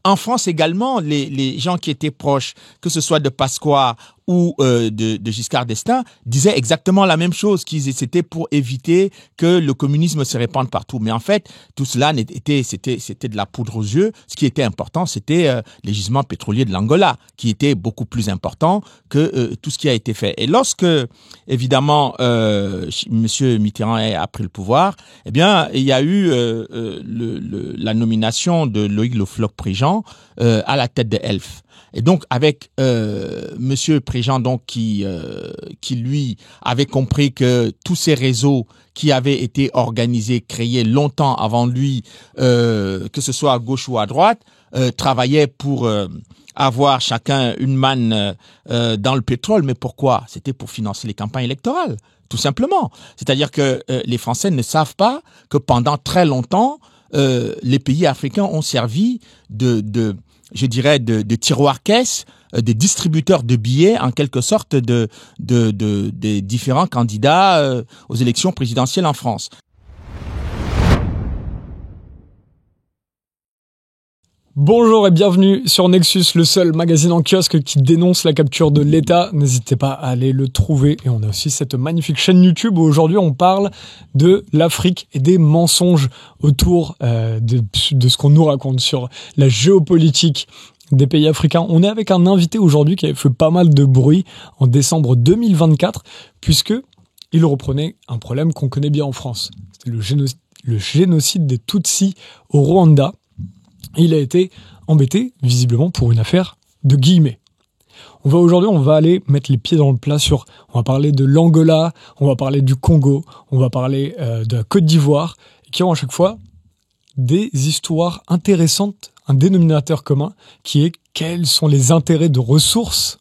en France également, les gens qui étaient proches, que ce soit de Pasqua ou de Giscard d'Estaing, disaient exactement la même chose, c'était pour éviter que le communisme se répande partout. Mais en fait, tout cela c'était de la poudre aux yeux. Ce qui était important, c'était les gisements pétroliers de l'Angola, qui étaient beaucoup plus importants que tout ce qui a été fait. Et lorsque, évidemment, Monsieur Mitterrand a pris le pouvoir, eh bien, il y a eu la nomination de Loïc Le Floch-Prigent à la tête de Elf. Et donc avec Monsieur Prigent, donc qui lui avait compris que tous ces réseaux qui avaient été organisés, créés longtemps avant lui, que ce soit à gauche ou à droite, travaillaient pour avoir chacun une manne dans le pétrole. Mais pourquoi? C'était pour financer les campagnes électorales, tout simplement. C'est-à-dire que les Français ne savent pas que pendant très longtemps, les pays africains ont servi je dirais, de tiroir-caisse, des distributeurs de billets, en quelque sorte, des différents candidats aux élections présidentielles en France. Bonjour et bienvenue sur Nexus, le seul magazine en kiosque qui dénonce la capture de l'État. N'hésitez pas à aller le trouver. Et on a aussi cette magnifique chaîne YouTube où aujourd'hui on parle de l'Afrique et des mensonges autour de ce qu'on nous raconte sur la géopolitique des pays africains. On est avec un invité aujourd'hui qui avait fait pas mal de bruit en décembre 2024 puisque il reprenait un problème qu'on connaît bien en France. C'était le génocide des Tutsis au Rwanda. Il a été embêté, visiblement, pour une affaire de guillemets. Aujourd'hui, on va aller mettre les pieds dans le plat on va parler de l'Angola, on va parler du Congo, on va parler de la Côte d'Ivoire, qui ont à chaque fois des histoires intéressantes, un dénominateur commun, qui est quels sont les intérêts de ressources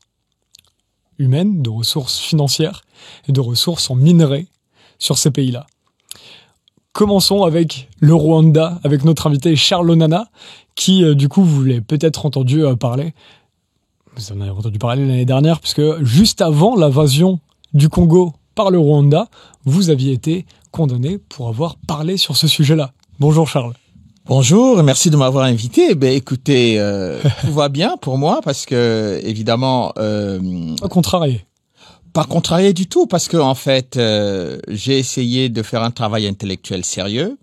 humaines, de ressources financières et de ressources en minerais sur ces pays-là. Commençons avec le Rwanda, avec notre invité Charles Onana, qui, du coup, vous l'avez peut-être entendu parler. Vous en avez entendu parler l'année dernière, puisque juste avant l'invasion du Congo par le Rwanda, vous aviez été condamné pour avoir parlé sur ce sujet-là. Bonjour Charles. Bonjour, merci de m'avoir invité. Écoutez, tout va bien pour moi, parce que, évidemment... Pas contrarié. Pas contrarié du tout, parce que en fait, j'ai essayé de faire un travail intellectuel sérieux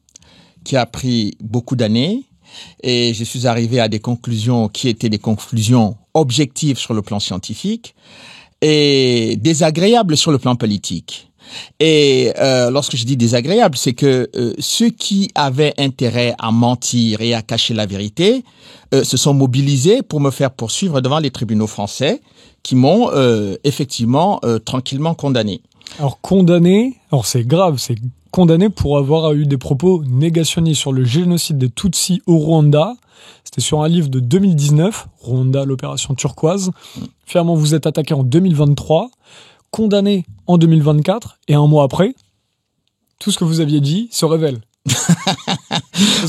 qui a pris beaucoup d'années et je suis arrivé à des conclusions qui étaient des conclusions objectives sur le plan scientifique et désagréables sur le plan politique. Et lorsque je dis désagréable, c'est que ceux qui avaient intérêt à mentir et à cacher la vérité se sont mobilisés pour me faire poursuivre devant les tribunaux français qui m'ont effectivement tranquillement condamné. Alors condamné, c'est grave, c'est condamné pour avoir eu des propos négationnistes sur le génocide des Tutsis au Rwanda. C'était sur un livre de 2019, Rwanda, l'opération turquoise. Finalement, vous êtes attaqué en 2023, condamné en 2024, et un mois après, tout ce que vous aviez dit se révèle.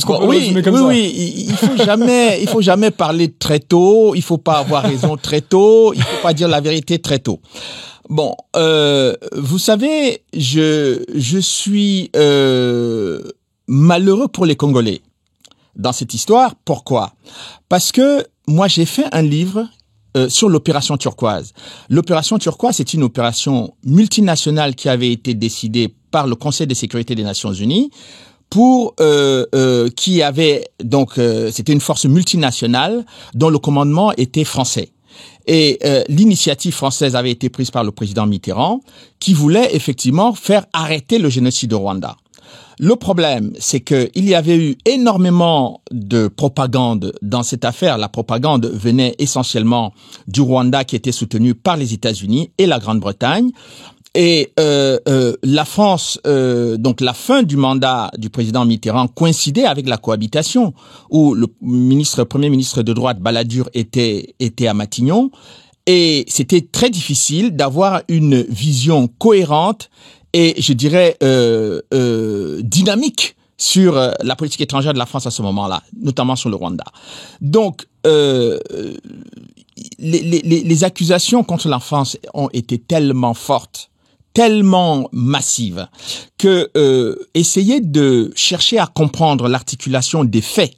Oui, il faut jamais parler très tôt, il faut pas avoir raison très tôt, il faut pas dire la vérité très tôt. Bon, vous savez, je suis malheureux pour les Congolais dans cette histoire. Pourquoi? Parce que moi j'ai fait un livre sur l'opération turquoise. L'opération turquoise, c'est une opération multinationale qui avait été décidée par le Conseil de sécurité des Nations Unies qui avait donc c'était une force multinationale dont le commandement était français. Et l'initiative française avait été prise par le président Mitterrand qui voulait effectivement faire arrêter le génocide au Rwanda. Le problème, c'est qu'il y avait eu énormément de propagande dans cette affaire. La propagande venait essentiellement du Rwanda qui était soutenu par les États-Unis et la Grande-Bretagne. Et la France, donc la fin du mandat du président Mitterrand coïncidait avec la cohabitation, où le premier ministre de droite Balladur était à Matignon, et c'était très difficile d'avoir une vision cohérente et je dirais dynamique sur la politique étrangère de la France à ce moment-là, notamment sur le Rwanda. Donc les accusations contre la France ont été tellement fortes, tellement massive que essayer de chercher à comprendre l'articulation des faits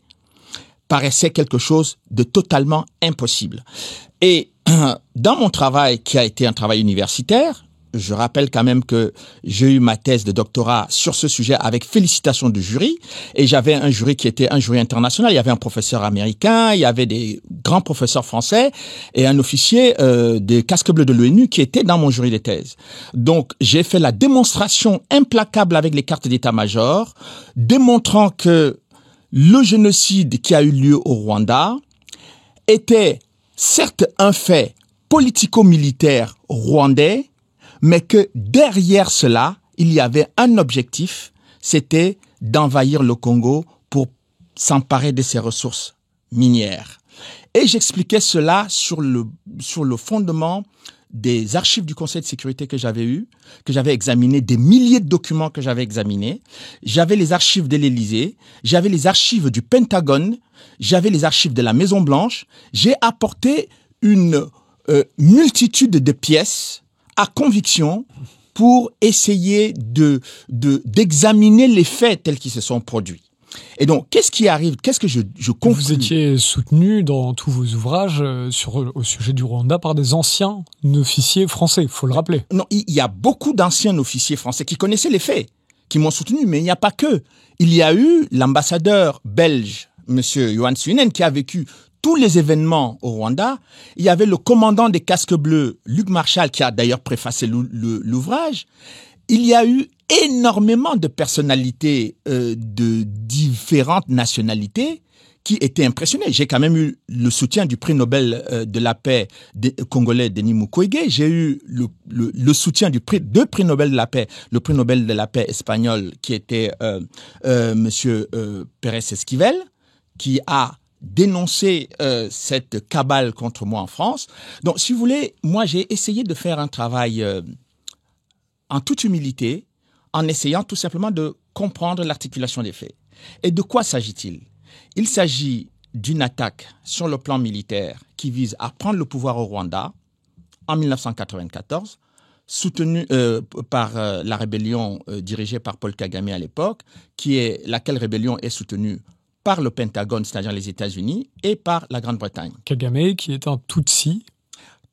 paraissait quelque chose de totalement impossible. Et dans mon travail, qui a été un travail universitaire, je rappelle quand même que j'ai eu ma thèse de doctorat sur ce sujet avec félicitations du jury. Et j'avais un jury qui était un jury international. Il y avait un professeur américain, il y avait des grands professeurs français et un officier des casques bleus de l'ONU qui était dans mon jury de thèse. Donc, j'ai fait la démonstration implacable avec les cartes d'état-major, démontrant que le génocide qui a eu lieu au Rwanda était certes un fait politico-militaire rwandais, mais que derrière cela, il y avait un objectif, c'était d'envahir le Congo pour s'emparer de ses ressources minières. Et j'expliquais cela sur le fondement des archives du Conseil de sécurité que j'avais examiné, des milliers de documents que j'avais examinés. J'avais les archives de l'Élysée, j'avais les archives du Pentagone, j'avais les archives de la Maison-Blanche. J'ai apporté une multitude de pièces à conviction pour essayer d'examiner les faits tels qu'ils se sont produits. Et donc, qu'est-ce qui arrive? Qu'est-ce que je conclus? Vous étiez soutenu dans tous vos ouvrages au sujet du Rwanda par des anciens officiers français, il faut le rappeler. Non, il y a beaucoup d'anciens officiers français qui connaissaient les faits, qui m'ont soutenu, mais il n'y a pas que. Il y a eu l'ambassadeur belge, monsieur Johan Suinen, qui a vécu tous les événements au Rwanda. Il y avait le commandant des casques bleus, Luc Marchal, qui a d'ailleurs préfacé l'ouvrage. Il y a eu énormément de personnalités de différentes nationalités qui étaient impressionnées. J'ai quand même eu le soutien du prix Nobel de la paix congolais Denis Mukwege. J'ai eu le soutien deux prix Nobel de la paix, le prix Nobel de la paix espagnol qui était monsieur Pérez Esquivel, qui a dénoncer cette cabale contre moi en France. Donc, si vous voulez, moi, j'ai essayé de faire un travail en toute humilité, en essayant tout simplement de comprendre l'articulation des faits. Et de quoi s'agit-il? Il s'agit d'une attaque sur le plan militaire qui vise à prendre le pouvoir au Rwanda en 1994, soutenue par la rébellion dirigée par Paul Kagame à l'époque, laquelle rébellion est soutenue par le Pentagone, c'est-à-dire les États-Unis, et par la Grande-Bretagne. Kagame, qui est un Tutsi.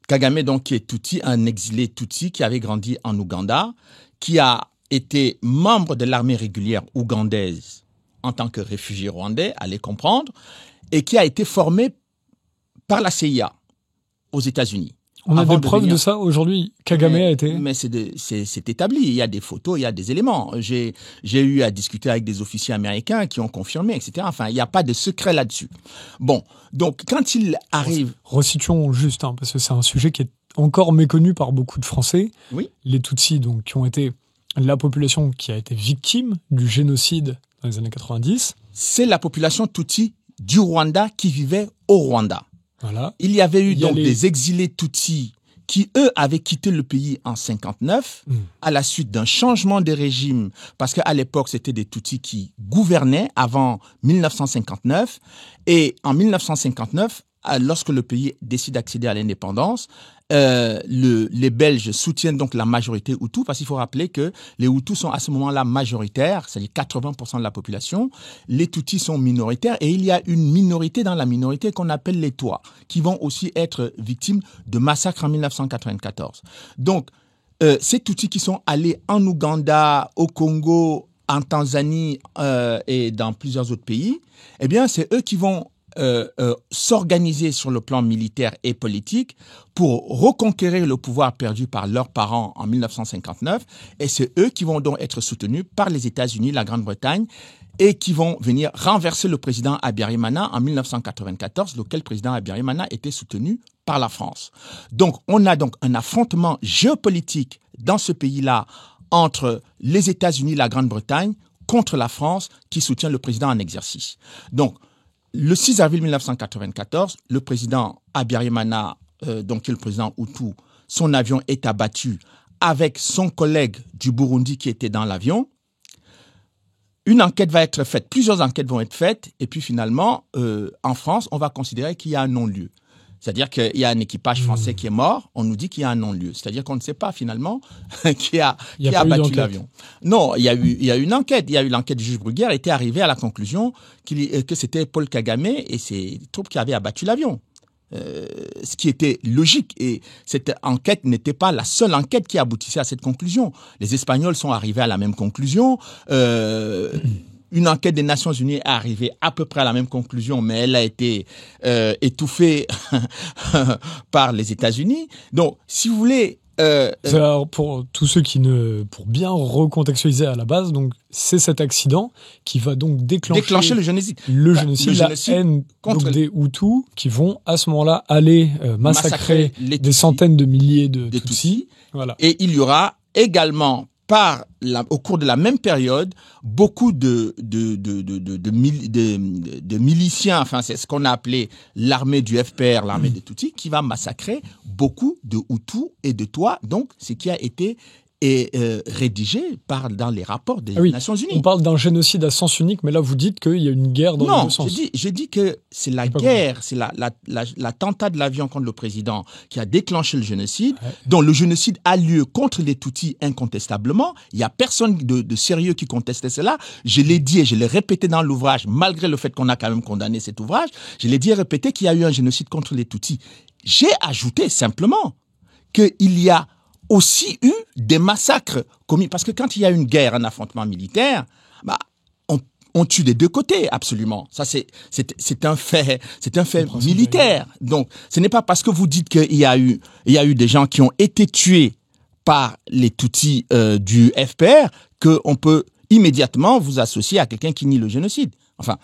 Kagame, donc, qui est Tutsi, un exilé Tutsi qui avait grandi en Ouganda, qui a été membre de l'armée régulière ougandaise en tant que réfugié rwandais, allez comprendre, et qui a été formé par la CIA aux États-Unis. On a des preuves de ça aujourd'hui. Kagame a été... Mais c'est établi. Il y a des photos, il y a des éléments. J'ai eu à discuter avec des officiers américains qui ont confirmé, etc. Enfin, il n'y a pas de secret là-dessus. Bon, donc quand il arrive... Resituons juste, parce que c'est un sujet qui est encore méconnu par beaucoup de Français. Oui. Les Tutsis, donc, qui ont été la population qui a été victime du génocide dans les années 90. C'est la population Tutsi du Rwanda qui vivait au Rwanda. Voilà. Il y avait eu donc des exilés Tutsis qui, eux, avaient quitté le pays en 59 à la suite d'un changement de régime, parce qu'à l'époque, c'était des Tutsis qui gouvernaient avant 1959. Et en 1959, lorsque le pays décide d'accéder à l'indépendance, les Belges soutiennent donc la majorité Hutu, parce qu'il faut rappeler que les Hutus sont à ce moment-là majoritaires, c'est-à-dire 80% de la population. Les Tutsis sont minoritaires et il y a une minorité dans la minorité qu'on appelle les Twa, qui vont aussi être victimes de massacres en 1994. Donc, ces Tutsis qui sont allés en Ouganda, au Congo, en Tanzanie et dans plusieurs autres pays, eh bien, c'est eux qui vont s'organiser sur le plan militaire et politique pour reconquérir le pouvoir perdu par leurs parents en 1959, et c'est eux qui vont donc être soutenus par les États-Unis, la Grande-Bretagne, et qui vont venir renverser le président Habyarimana en 1994, lequel président Habyarimana était soutenu par la France. Donc, on a donc un affrontement géopolitique dans ce pays-là entre les États-Unis, la Grande-Bretagne, contre la France qui soutient le président en exercice. Donc, le 6 avril 1994, le président Habyarimana, donc qui est le président Hutu, son avion est abattu avec son collègue du Burundi qui était dans l'avion. Une enquête va être faite, plusieurs enquêtes vont être faites, et puis finalement, en France, on va considérer qu'il y a un non-lieu. C'est-à-dire qu'il y a un équipage français qui est mort, on nous dit qu'il y a un non-lieu. C'est-à-dire qu'on ne sait pas finalement qui a abattu l'avion. Non, il y a eu une enquête. Il y a eu l'enquête du juge Bruguière était arrivé à la conclusion que c'était Paul Kagame et ses troupes qui avaient abattu l'avion. Ce qui était logique. Et cette enquête n'était pas la seule enquête qui aboutissait à cette conclusion. Les Espagnols sont arrivés à la même conclusion. Une enquête des Nations Unies est arrivée à peu près à la même conclusion, mais elle a été étouffée par les États-Unis. Donc, si vous voulez... Alors, pour tous ceux pour bien recontextualiser à la base, donc c'est cet accident qui va donc déclencher le génocide. La haine contre des Hutus qui vont à ce moment-là aller massacrer des centaines de milliers de Tutsis. Voilà. Et il y aura également au cours de la même période, beaucoup de miliciens, enfin c'est ce qu'on a appelé l'armée du FPR, l'armée des Tutsis, qui va massacrer beaucoup de Hutus et de Tutsis, donc ce qui a été rédigé dans les rapports des Nations Unies. On parle d'un génocide à sens unique, mais là vous dites qu'il y a une guerre dans les deux sens. Non, je dis que c'est la guerre, c'est l'attentat de l'avion contre le président qui a déclenché le génocide, dont le génocide a lieu contre les Tutsis incontestablement. Il n'y a personne de sérieux qui contestait cela. Je l'ai dit et je l'ai répété dans l'ouvrage, malgré le fait qu'on a quand même condamné cet ouvrage. Je l'ai dit et répété qu'il y a eu un génocide contre les Tutsis. J'ai ajouté simplement qu'il y a aussi eu des massacres commis. Parce que quand il y a une guerre, un affrontement militaire, on tue des deux côtés, absolument. Ça, c'est un fait militaire. Donc, ce n'est pas parce que vous dites qu'il y a eu des gens qui ont été tués par les Tutsis du FPR qu'on peut immédiatement vous associer à quelqu'un qui nie le génocide. Enfin,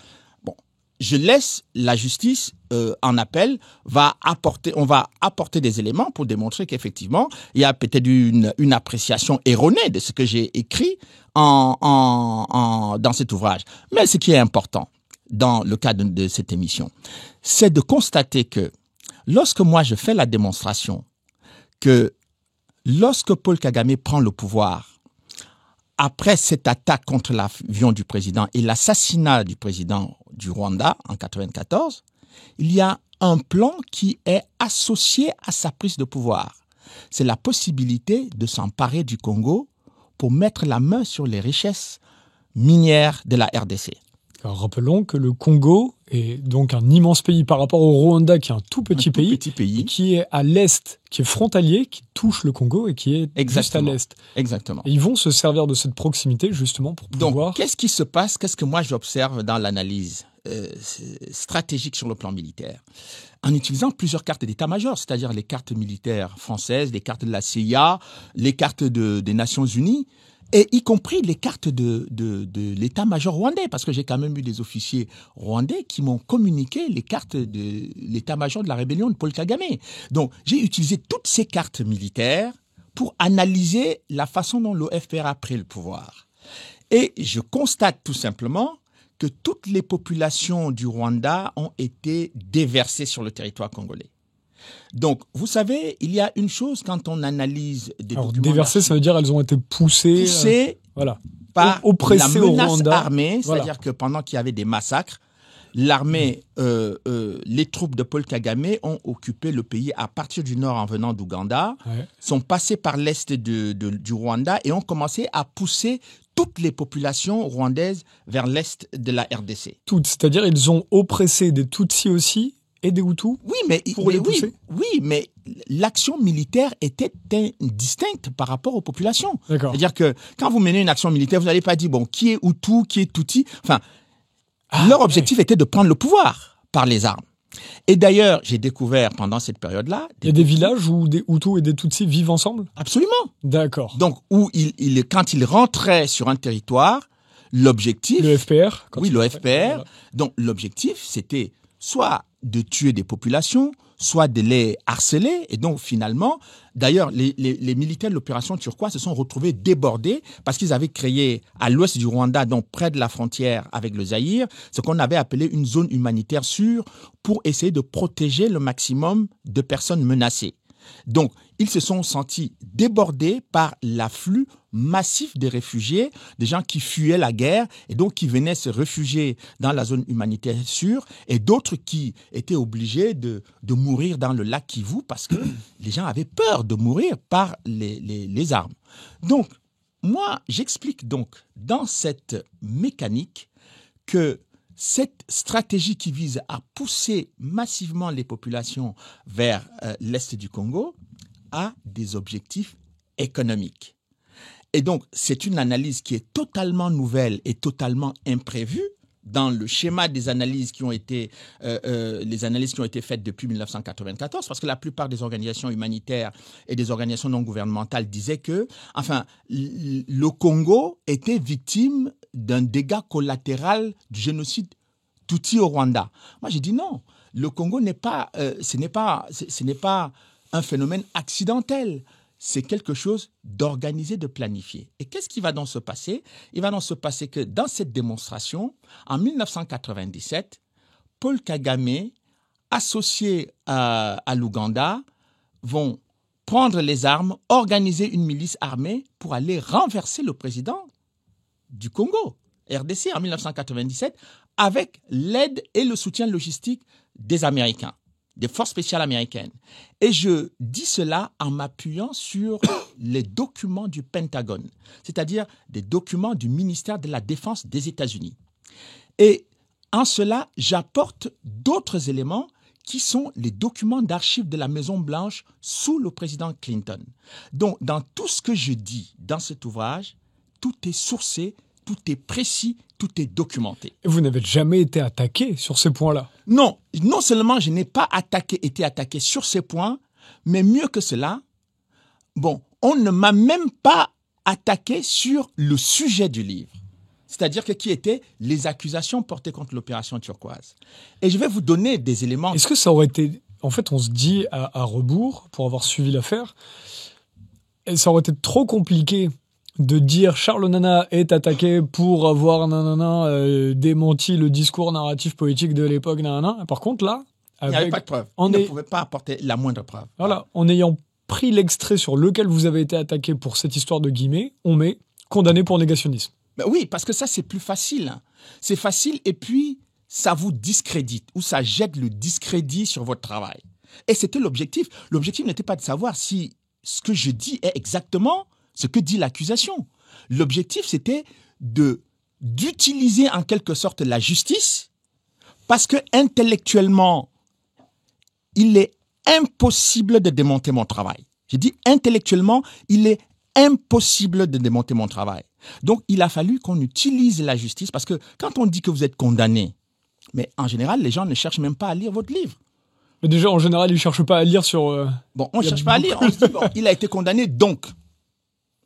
bon, je laisse la justice en appel, on va apporter des éléments pour démontrer qu'effectivement, il y a peut-être une appréciation erronée de ce que j'ai écrit dans cet ouvrage. Mais ce qui est important dans le cadre de cette émission, c'est de constater que lorsque moi je fais la démonstration que lorsque Paul Kagame prend le pouvoir, après cette attaque contre l'avion du président et l'assassinat du président du Rwanda en 1994, il y a un plan qui est associé à sa prise de pouvoir. C'est la possibilité de s'emparer du Congo pour mettre la main sur les richesses minières de la RDC. Alors, rappelons que le Congo est donc un immense pays par rapport au Rwanda, qui est un tout petit pays, qui est à l'est, qui est frontalier, qui touche le Congo et qui est juste à l'est. Exactement. Et ils vont se servir de cette proximité justement pour pouvoir... Donc, qu'est-ce qui se passe? Qu'est-ce que moi j'observe dans l'analyse stratégique sur le plan militaire? En utilisant plusieurs cartes d'état-major, c'est-à-dire les cartes militaires françaises, les cartes de la CIA, les cartes des Nations Unies, et y compris les cartes de l'état-major rwandais, parce que j'ai quand même eu des officiers rwandais qui m'ont communiqué les cartes de l'état-major de la rébellion de Paul Kagame. Donc, j'ai utilisé toutes ces cartes militaires pour analyser la façon dont le FPR a pris le pouvoir. Et je constate tout simplement que toutes les populations du Rwanda ont été déversées sur le territoire congolais. Donc, vous savez, il y a une chose quand on analyse des documents... Déversées, ça veut dire elles ont été poussées voilà, par la menace armée, c'est-à-dire que pendant qu'il y avait des massacres, l'armée, les troupes de Paul Kagame ont occupé le pays à partir du nord en venant d'Ouganda, sont passés par l'est du Rwanda et ont commencé à pousser toutes les populations rwandaises vers l'est de la RDC. Toutes, c'est-à-dire ils ont oppressé des Tutsis aussi et des Hutus. Oui, mais l'action militaire était distincte par rapport aux populations. C'est-à-dire que quand vous menez une action militaire, vous n'allez pas dire, bon, qui est Hutu, qui est Tutsi. Enfin, leur objectif était de prendre le pouvoir par les armes. Et d'ailleurs, j'ai découvert pendant cette période-là... Il y a des villages où des Hutus et des Tutsis vivent ensemble? Absolument. D'accord. Donc, quand ils rentraient sur un territoire, l'objectif... Le FPR? Oui, le FPR. Voilà. Donc, l'objectif, c'était soit de tuer des populations, soit de les harceler. Et donc, finalement, d'ailleurs, les militaires de l'opération turquoise se sont retrouvés débordés parce qu'ils avaient créé à l'ouest du Rwanda, donc près de la frontière avec le Zaïre, ce qu'on avait appelé une zone humanitaire sûre pour essayer de protéger le maximum de personnes menacées. Donc, ils se sont sentis débordés par l'afflux massif des réfugiés, des gens qui fuyaient la guerre et donc qui venaient se réfugier dans la zone humanitaire sûre, et d'autres qui étaient obligés de mourir dans le lac Kivu parce que les gens avaient peur de mourir par les armes. Donc, moi, j'explique donc dans cette mécanique que cette stratégie qui vise à pousser massivement les populations vers l'est du Congo a des objectifs économiques. Et donc, c'est une analyse qui est totalement nouvelle et totalement imprévue dans le schéma des analyses qui ont été faites depuis 1994, parce que la plupart des organisations humanitaires et des organisations non gouvernementales disaient que, enfin, le Congo était victime d'un dégât collatéral du génocide Tutsi au Rwanda. Moi, j'ai dit non. Le Congo ce n'est pas un phénomène accidentel. C'est quelque chose d'organisé, de planifié. Et qu'est-ce qui va donc se passer? Il va donc se passer que dans cette démonstration, en 1997, Paul Kagame, associé à l'Ouganda, vont prendre les armes, organiser une milice armée pour aller renverser le président du Congo, RDC, en 1997, avec l'aide et le soutien logistique des Américains, des forces spéciales américaines. Et je dis cela en m'appuyant sur les documents du Pentagone, c'est-à-dire des documents du ministère de la Défense des États-Unis. Et en cela, j'apporte d'autres éléments qui sont les documents d'archives de la Maison-Blanche sous le président Clinton. Donc, dans tout ce que je dis dans cet ouvrage, tout est sourcé, tout est précis, tout est documenté. Et vous n'avez jamais été attaqué sur ces points-là? Non, non seulement je n'ai pas été attaqué sur ces points, mais mieux que cela, bon, on ne m'a même pas attaqué sur le sujet du livre. C'est-à-dire que qui étaient les accusations portées contre l'opération turquoise. Et je vais vous donner des éléments. Est-ce que ça aurait été... En fait, on se dit à rebours, pour avoir suivi l'affaire, et ça aurait été trop compliqué de dire Charles Onana est attaqué pour avoir démenti le discours narratif politique de l'époque. Par contre, là... Il n'y avait pas de preuve. On ne pouvait pas apporter la moindre preuve. Voilà. En ayant pris l'extrait sur lequel vous avez été attaqué pour cette histoire de guillemets, on met condamné pour négationnisme. Ben oui, parce que ça, c'est plus facile. C'est facile et puis ça vous discrédite ou ça jette le discrédit sur votre travail. Et c'était l'objectif. L'objectif n'était pas de savoir si ce que je dis est exactement ce que dit l'accusation. L'objectif, c'était d'utiliser en quelque sorte la justice parce que intellectuellement, il est impossible de démonter mon travail. J'ai dit intellectuellement, il est impossible de démonter mon travail. Donc, il a fallu qu'on utilise la justice parce que quand on dit que vous êtes condamné, mais en général, les gens ne cherchent même pas à lire votre livre. Mais déjà, en général, ils ne cherchent pas à lire sur... Bon, on ne cherche pas à lire. On se dit, bon, il a été condamné, donc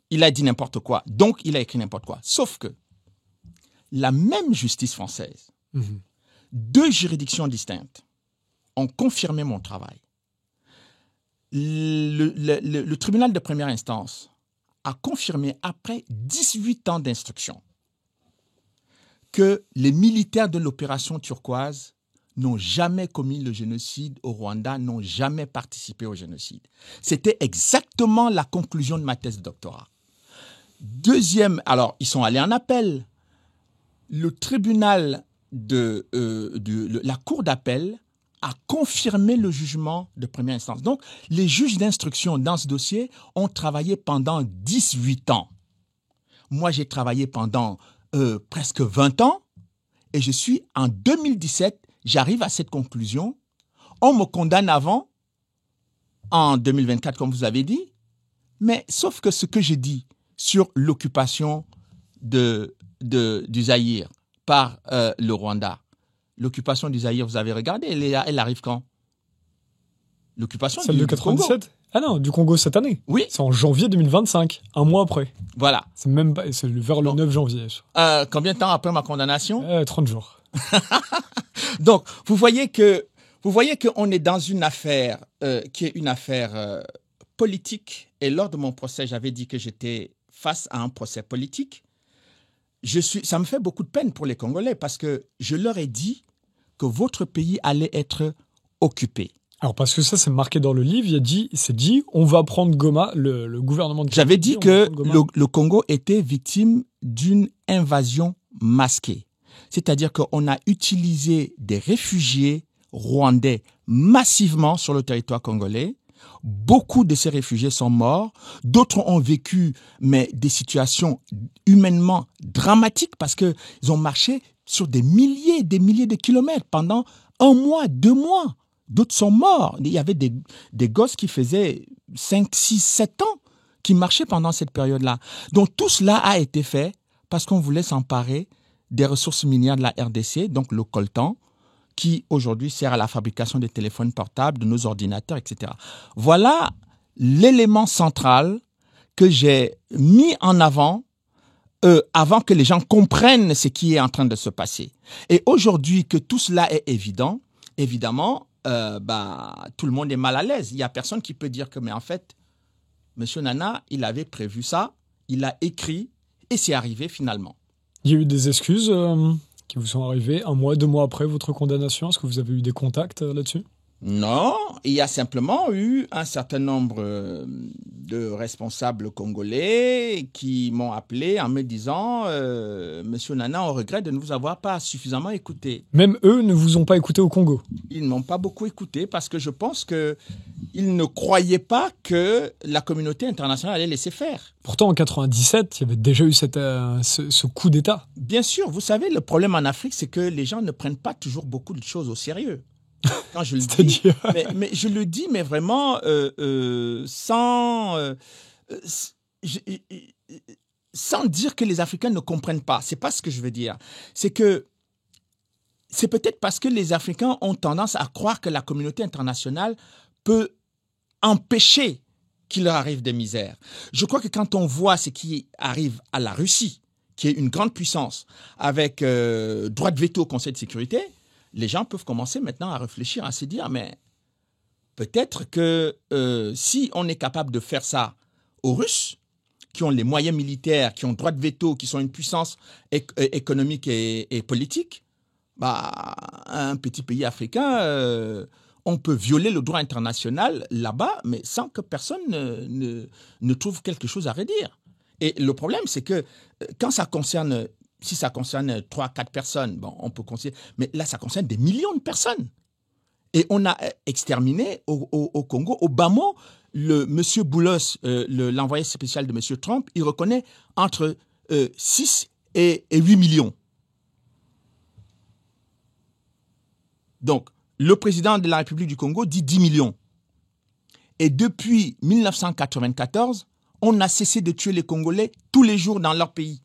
il a dit n'importe quoi. Donc, il a écrit n'importe quoi. Sauf que la même justice française, deux juridictions distinctes, ont confirmé mon travail. Le tribunal de première instance a confirmé, après 18 ans d'instruction, que les militaires de l'opération turquoise n'ont jamais commis le génocide au Rwanda, n'ont jamais participé au génocide. C'était exactement la conclusion de ma thèse de doctorat. Deuxième, alors, ils sont allés en appel. Le tribunal la cour d'appel a confirmé le jugement de première instance. Donc, les juges d'instruction dans ce dossier ont travaillé pendant 18 ans. Moi, j'ai travaillé pendant presque 20 ans et je suis en 2017, j'arrive à cette conclusion. On me condamne avant, en 2024, comme vous avez dit, mais sauf que ce que j'ai dit sur l'occupation du Zaïre par le Rwanda, l'occupation du Zaïre, vous avez regardé, elle arrive quand? L'occupation celle de 97 Congo. Ah non, du Congo cette année. Oui. C'est en janvier 2025, un mois après. Voilà. C'est même pas, c'est vers le 9 janvier. Combien de temps après ma condamnation? 30 jours. Donc, vous voyez qu'on est dans une affaire qui est une affaire politique. Et lors de mon procès, j'avais dit que j'étais face à un procès politique. Ça me fait beaucoup de peine pour les Congolais parce que je leur ai dit que votre pays allait être occupé. Alors, parce que ça, c'est marqué dans le livre, c'est dit, on va prendre Goma, le gouvernement de Kennedy. J'avais dit que le Congo était victime d'une invasion masquée. C'est-à-dire qu'on a utilisé des réfugiés rwandais massivement sur le territoire congolais. Beaucoup de ces réfugiés sont morts. D'autres ont vécu des situations humainement dramatiques parce qu'ils ont marché sur des milliers et des milliers de kilomètres pendant 1 mois, 2 mois. D'autres sont morts. Il y avait des gosses qui faisaient 5, 6, 7 ans qui marchaient pendant cette période-là. Donc tout cela a été fait parce qu'on voulait s'emparer des ressources minières de la RDC, donc le coltan, qui aujourd'hui sert à la fabrication des téléphones portables, de nos ordinateurs, etc. Voilà l'élément central que j'ai mis en avant avant que les gens comprennent ce qui est en train de se passer. Et aujourd'hui que tout cela est évident, évidemment, tout le monde est mal à l'aise. Il n'y a personne qui peut dire que, mais en fait, M. Nana, il avait prévu ça, il a écrit et c'est arrivé finalement. Il y a eu des excuses qui vous sont arrivées 1 mois, 2 mois après votre condamnation. Est-ce que vous avez eu des contacts là-dessus ? Non, il y a simplement eu un certain nombre de responsables congolais qui m'ont appelé en me disant « Monsieur Nana, on regrette de ne vous avoir pas suffisamment écouté. » Même eux ne vous ont pas écouté au Congo ? Ils ne m'ont pas beaucoup écouté parce que je pense qu'ils ne croyaient pas que la communauté internationale allait laisser faire. Pourtant, en 97, il y avait déjà eu ce coup d'État. Bien sûr, vous savez, le problème en Afrique, c'est que les gens ne prennent pas toujours beaucoup de choses au sérieux. Quand je le dis, mais je le dis, mais vraiment sans dire que les Africains ne comprennent pas. C'est pas ce que je veux dire. C'est peut-être parce que les Africains ont tendance à croire que la communauté internationale peut empêcher qu'il leur arrive des misères. Je crois que quand on voit ce qui arrive à la Russie, qui est une grande puissance, avec droit de veto au Conseil de sécurité, les gens peuvent commencer maintenant à réfléchir, à se dire, mais peut-être que si on est capable de faire ça aux Russes, qui ont les moyens militaires, qui ont droit de veto, qui sont une puissance économique et politique, un petit pays africain, on peut violer le droit international là-bas, mais sans que personne ne trouve quelque chose à redire. Et le problème, c'est que quand ça concerne... Si ça concerne 3-4 personnes, on peut considérer... Mais là, ça concerne des millions de personnes. Et on a exterminé au Congo, au bas mot, M. Boulos, l'envoyé spécial de M. Trump, il reconnaît entre 6 et 8 millions. Donc, le président de la République du Congo dit 10 millions. Et depuis 1994, on a cessé de tuer les Congolais tous les jours dans leur pays.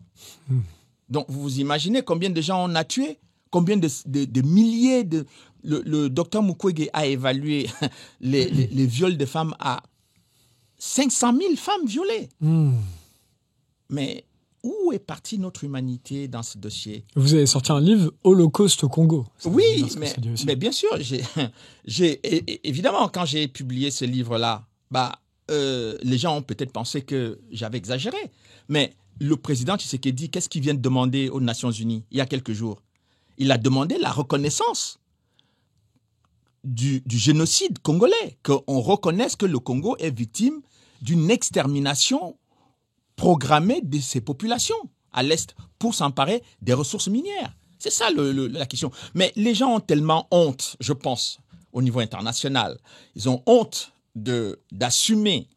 Donc, vous vous imaginez combien de gens on a tués, combien de milliers de... Le docteur Mukwege a évalué les viols de femmes à 500 000 femmes violées. Mais où est partie notre humanité dans ce dossier ? Vous avez sorti un livre, Holocauste au Congo. Oui, mais bien sûr, évidemment, quand j'ai publié ce livre-là, les gens ont peut-être pensé que j'avais exagéré. Mais le président Tshisekedi, qu'est-ce qu'il vient de demander aux Nations Unies il y a quelques jours ? Il a demandé la reconnaissance du génocide congolais, qu'on reconnaisse que le Congo est victime d'une extermination programmée de ses populations à l'Est pour s'emparer des ressources minières. C'est ça la question. Mais les gens ont tellement honte, je pense, au niveau international. Ils ont honte d'assumer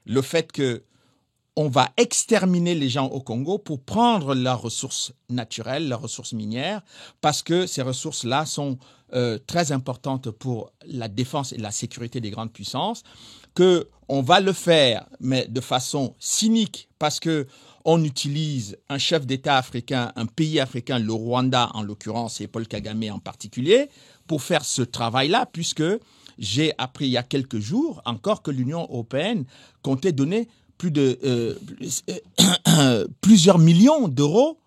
le fait qu'on va exterminer les gens au Congo pour prendre leurs ressources naturelles, leurs ressources minières, parce que ces ressources-là sont très importantes pour la défense et la sécurité des grandes puissances, qu'on va le faire, mais de façon cynique, parce qu'on utilise un chef d'État africain, un pays africain, le Rwanda en l'occurrence, et Paul Kagame en particulier, pour faire ce travail-là, puisque j'ai appris il y a quelques jours encore que l'Union européenne comptait donner plusieurs millions d'euros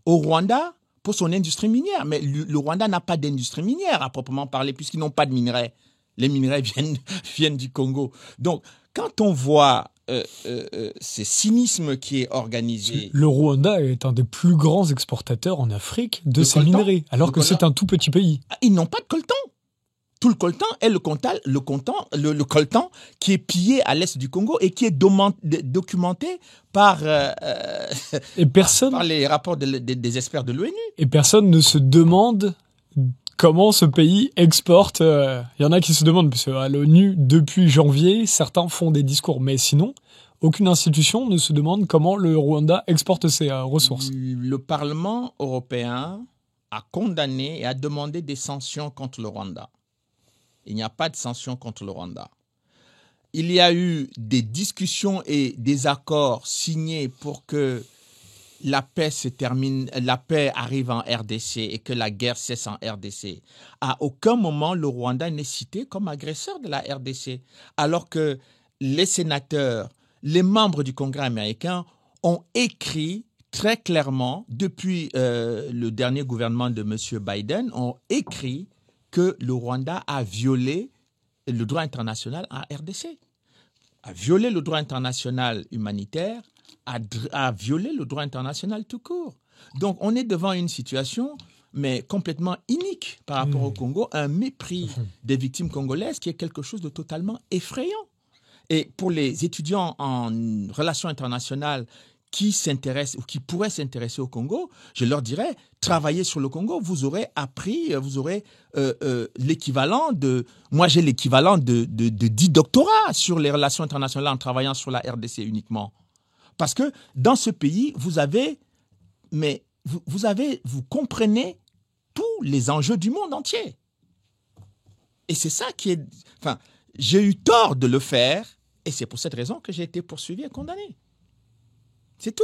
au Rwanda pour son industrie minière. Mais le Rwanda n'a pas d'industrie minière à proprement parler, puisqu'ils n'ont pas de minerais. Les minerais viennent du Congo. Donc, quand on voit ce cynisme qui est organisé... Le Rwanda est un des plus grands exportateurs en Afrique de ces minerais, alors que c'est un tout petit pays. Ils n'ont pas de coltan. tout le coltan est le coltan qui est pillé à l'est du Congo et qui est documenté par, Et personne, par les rapports des experts de l'ONU. et personne ne se demande comment ce pays exporte. Il y en a qui se demandent, parce qu'à l'ONU, depuis janvier, certains font des discours. Mais sinon, aucune institution ne se demande comment le Rwanda exporte ses ressources. Le Parlement européen a condamné et a demandé des sanctions contre le Rwanda. Il n'y a pas de sanctions contre le Rwanda. Il y a eu des discussions et des accords signés pour que la paix se termine, la paix arrive en RDC et que la guerre cesse en RDC. À aucun moment, le Rwanda n'est cité comme agresseur de la RDC, alors que les sénateurs, les membres du Congrès américain ont écrit très clairement, depuis le dernier gouvernement de M. Biden, ont écrit que le Rwanda a violé le droit international en RDC, a violé le droit international humanitaire, a violé le droit international tout court. Donc, on est devant une situation, mais complètement inique par rapport au Congo, un mépris des victimes congolaises qui est quelque chose de totalement effrayant. Et pour les étudiants en relations internationales qui s'intéressent ou qui pourraient s'intéresser au Congo, je leur dirais, travaillez sur le Congo, vous aurez appris, vous aurez l'équivalent de... Moi, j'ai l'équivalent de 10 doctorats sur les relations internationales en travaillant sur la RDC uniquement. Parce que dans ce pays, vous comprenez tous les enjeux du monde entier. Et c'est ça qui est... Enfin, j'ai eu tort de le faire, et c'est pour cette raison que j'ai été poursuivi et condamné. C'est tout.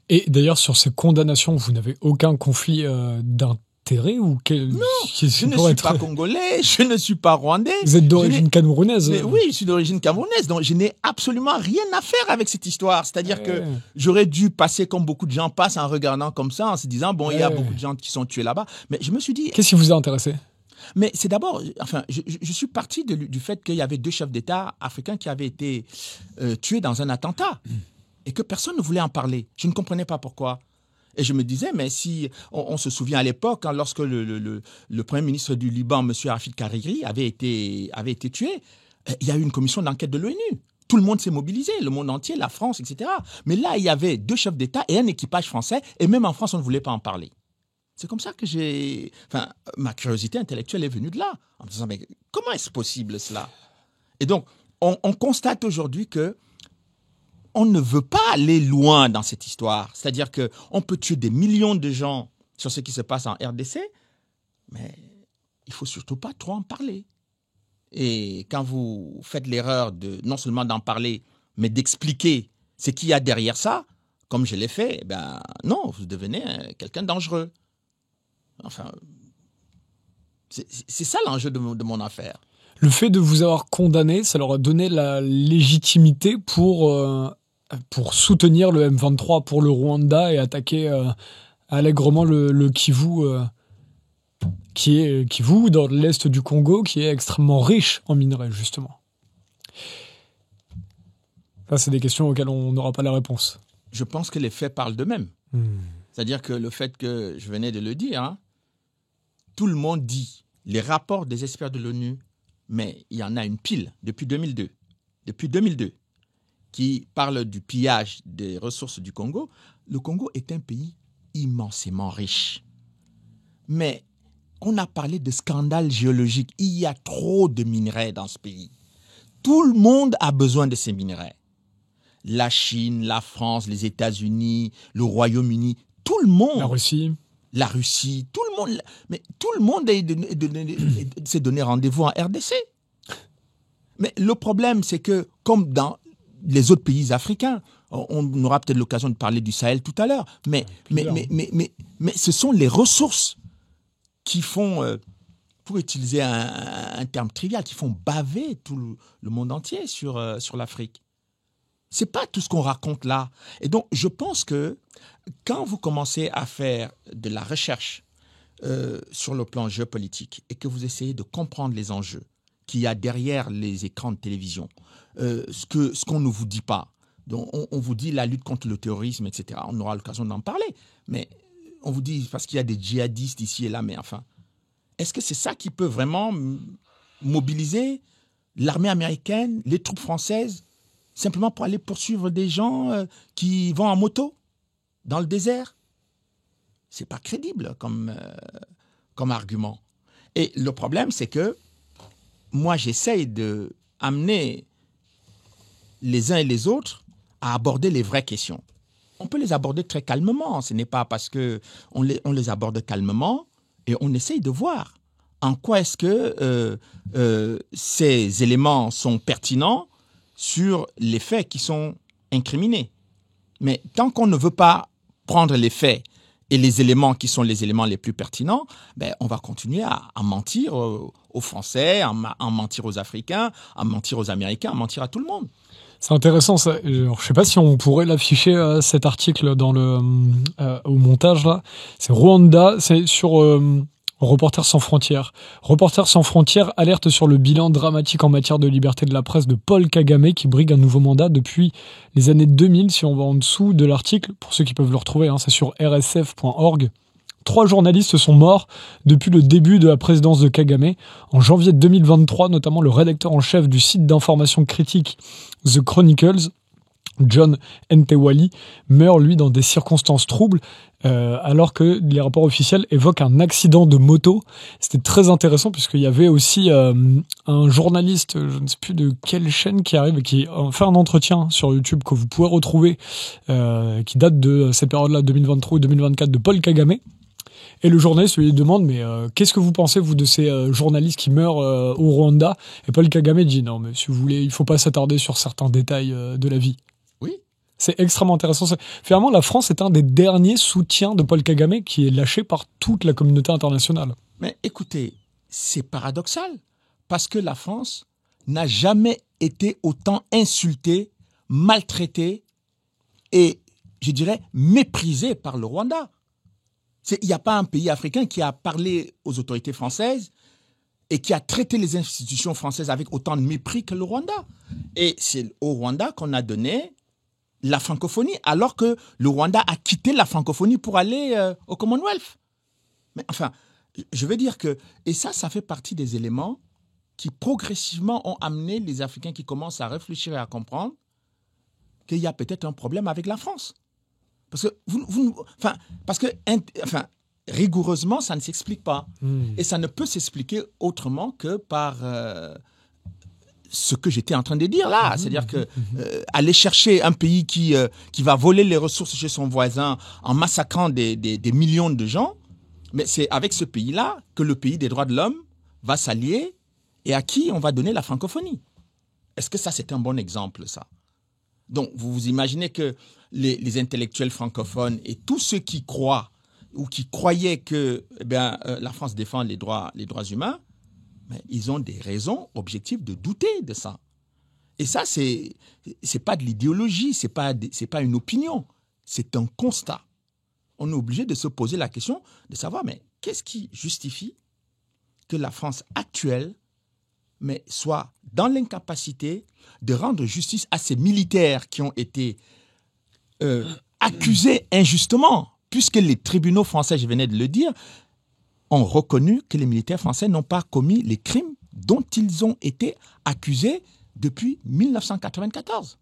Et d'ailleurs, sur ces condamnations, vous n'avez aucun conflit d'intérêt ou Non, je ne suis pas congolais, je ne suis pas rwandais. Vous êtes d'origine camerounaise. Mais oui, je suis d'origine camerounaise, donc je n'ai absolument rien à faire avec cette histoire. C'est-à-dire que j'aurais dû passer comme beaucoup de gens passent en regardant comme ça, en se disant, bon, il y a beaucoup de gens qui sont tués là-bas. Mais je me suis dit... Qu'est-ce qui vous a intéressé ? Mais c'est d'abord, enfin, je suis parti du fait qu'il y avait 2 chefs d'État africains qui avaient été tués dans un attentat et que personne ne voulait en parler. Je ne comprenais pas pourquoi. Et je me disais, mais si on se souvient à l'époque, hein, lorsque le Premier ministre du Liban, M. Rafik Hariri, avait été tué, il y a eu une commission d'enquête de l'ONU. Tout le monde s'est mobilisé, le monde entier, la France, etc. Mais là, il y avait 2 chefs d'État et un équipage français, et même en France, on ne voulait pas en parler. C'est comme ça que ma curiosité intellectuelle est venue de là, en me disant, mais comment est-ce possible cela? Et donc, on constate aujourd'hui que on ne veut pas aller loin dans cette histoire. C'est-à-dire qu'on peut tuer des millions de gens sur ce qui se passe en RDC, mais il ne faut surtout pas trop en parler. Et quand vous faites l'erreur de non seulement d'en parler, mais d'expliquer ce qu'il y a derrière ça, comme je l'ai fait, ben non, vous devenez quelqu'un de dangereux. Enfin, c'est ça l'enjeu de mon affaire. Le fait de vous avoir condamné, ça leur a donné la légitimité pour soutenir le M23 pour le Rwanda et attaquer allègrement le Kivu, Kivu dans l'est du Congo, qui est extrêmement riche en minerais, justement. Ça, c'est des questions auxquelles on n'aura pas la réponse. Je pense que les faits parlent d'eux-mêmes. C'est-à-dire que le fait que, je venais de le dire, hein, tout le monde dit, les rapports des experts de l'ONU, mais il y en a une pile depuis 2002. Depuis 2002. Qui parle du pillage des ressources du Congo. Le Congo est un pays immensément riche. Mais on a parlé de scandale géologique. Il y a trop de minerais dans ce pays. Tout le monde a besoin de ces minerais. La Chine, la France, les États-Unis, le Royaume-Uni, tout le monde. La Russie, tout le monde. Mais tout le monde s'est donné rendez-vous en RDC. Mais le problème, c'est que, comme dans les autres pays africains, on aura peut-être l'occasion de parler du Sahel tout à l'heure, mais ce sont les ressources qui font, pour utiliser un terme trivial, qui font baver tout le monde entier sur l'Afrique. C'est pas tout ce qu'on raconte là. Et donc, je pense que quand vous commencez à faire de la recherche sur le plan géopolitique et que vous essayez de comprendre les enjeux qu'il y a derrière les écrans de télévision, ce qu'on ne vous dit pas. Donc, on vous dit la lutte contre le terrorisme, etc. On aura l'occasion d'en parler. Mais on vous dit, parce qu'il y a des djihadistes ici et là, mais enfin, est-ce que c'est ça qui peut vraiment mobiliser l'armée américaine, les troupes françaises, simplement pour aller poursuivre des gens qui vont en moto dans le désert. C'est pas crédible comme argument. Et le problème, c'est que moi, j'essaye d'amener les uns et les autres à aborder les vraies questions. On peut les aborder très calmement. Ce n'est pas parce qu'on les aborde calmement et on essaye de voir en quoi est-ce que ces éléments sont pertinents sur les faits qui sont incriminés. Mais tant qu'on ne veut pas prendre les faits et les éléments qui sont les éléments les plus pertinents, on va continuer à mentir aux Français, à mentir aux Africains, à mentir aux Américains, à mentir à tout le monde. C'est intéressant ça. Alors, je sais pas si on pourrait l'afficher cet article dans au montage là. C'est Rwanda, c'est sur Reporters sans frontières. Reporters sans frontières alerte sur le bilan dramatique en matière de liberté de la presse de Paul Kagame qui brigue un nouveau mandat depuis les années 2000. Si on va en dessous de l'article, pour ceux qui peuvent le retrouver, c'est sur rsf.org. 3 journalistes sont morts depuis le début de la présidence de Kagame. En janvier 2023, notamment le rédacteur en chef du site d'information critique The Chronicles, John Ntewali, meurt, lui, dans des circonstances troubles, alors que les rapports officiels évoquent un accident de moto. C'était très intéressant, puisqu'il y avait aussi un journaliste, je ne sais plus de quelle chaîne, qui arrive et qui fait un entretien sur YouTube que vous pouvez retrouver, qui date de cette période-là, 2023 ou 2024, de Paul Kagame. Et le journaliste lui demande, mais qu'est-ce que vous pensez, vous, de ces journalistes qui meurent au Rwanda? Et Paul Kagame dit, non, mais si vous voulez, il ne faut pas s'attarder sur certains détails de la vie. Oui. C'est extrêmement intéressant. Finalement, la France est un des derniers soutiens de Paul Kagame qui est lâché par toute la communauté internationale. Mais écoutez, c'est paradoxal, parce que la France n'a jamais été autant insultée, maltraitée et, je dirais, méprisée par le Rwanda. Il n'y a pas un pays africain qui a parlé aux autorités françaises et qui a traité les institutions françaises avec autant de mépris que le Rwanda. Et c'est au Rwanda qu'on a donné la francophonie, alors que le Rwanda a quitté la francophonie pour aller au Commonwealth. Mais enfin, je veux dire que... Et ça fait partie des éléments qui progressivement ont amené les Africains qui commencent à réfléchir et à comprendre qu'il y a peut-être un problème avec la France. Parce que rigoureusement, ça ne s'explique pas. Et ça ne peut s'expliquer autrement que par ce que j'étais en train de dire là. C'est-à-dire que aller chercher un pays qui va voler les ressources chez son voisin en massacrant des millions de gens, mais c'est avec ce pays-là que le pays des droits de l'homme va s'allier et à qui on va donner la francophonie. Est-ce que ça, c'est un bon exemple, ça? Donc, vous vous imaginez que les intellectuels francophones et tous ceux qui croient ou qui croyaient que la France défend les droits humains, mais ils ont des raisons objectives de douter de ça. Et ça, c'est pas de l'idéologie, c'est pas une opinion, c'est un constat. On est obligé de se poser la question de savoir, mais qu'est-ce qui justifie que la France actuelle soit dans l'incapacité de rendre justice à ces militaires qui ont été accusés injustement, puisque les tribunaux français, je venais de le dire, ont reconnu que les militaires français n'ont pas commis les crimes dont ils ont été accusés depuis 1994.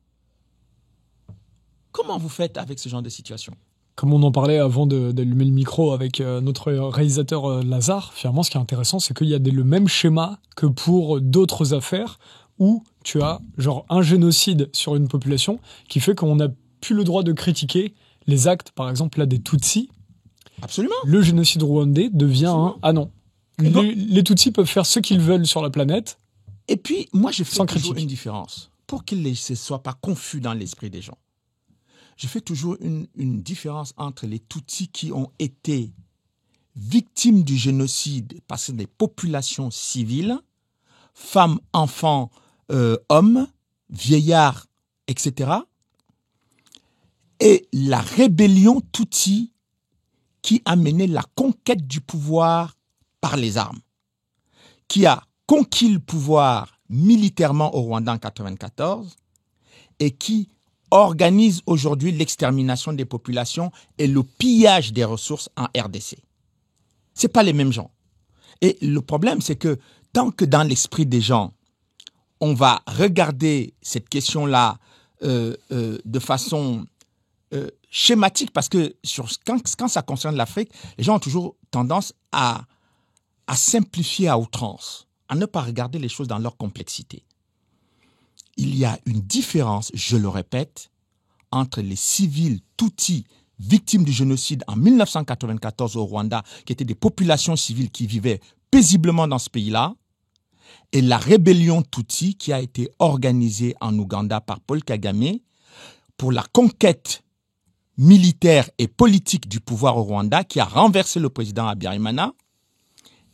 Comment vous faites avec ce genre de situation ? Comme on en parlait avant d'allumer le micro avec notre réalisateur Lazare, finalement, ce qui est intéressant, c'est qu'il y a le même schéma que pour d'autres affaires où tu as genre un génocide sur une population qui fait qu'on n'a plus le droit de critiquer les actes, par exemple, là, des Tutsis. Absolument. Le génocide rwandais devient Absolument. Ah non. Les Tutsis peuvent faire ce qu'ils veulent sur la planète. Et puis, moi, je fais toujours critique. une différence pour qu'il ne soit pas confus dans l'esprit des gens. Je fais toujours une différence entre les Tutsis qui ont été victimes du génocide parce que des populations civiles, femmes, enfants, hommes, vieillards, etc. Et la rébellion Tutsi qui a mené la conquête du pouvoir par les armes, qui a conquis le pouvoir militairement au Rwanda en 1994 et qui organise aujourd'hui l'extermination des populations et le pillage des ressources en RDC. Ce n'est pas les mêmes gens. Et le problème, c'est que tant que dans l'esprit des gens, on va regarder cette question-là de façon schématique, parce que quand ça concerne l'Afrique, les gens ont toujours tendance à simplifier à outrance, à ne pas regarder les choses dans leur complexité. Il y a une différence, je le répète, entre les civils Tutsis victimes du génocide en 1994 au Rwanda, qui étaient des populations civiles qui vivaient paisiblement dans ce pays-là, et la rébellion Tutsi qui a été organisée en Ouganda par Paul Kagame pour la conquête militaire et politique du pouvoir au Rwanda, qui a renversé le président Habyarimana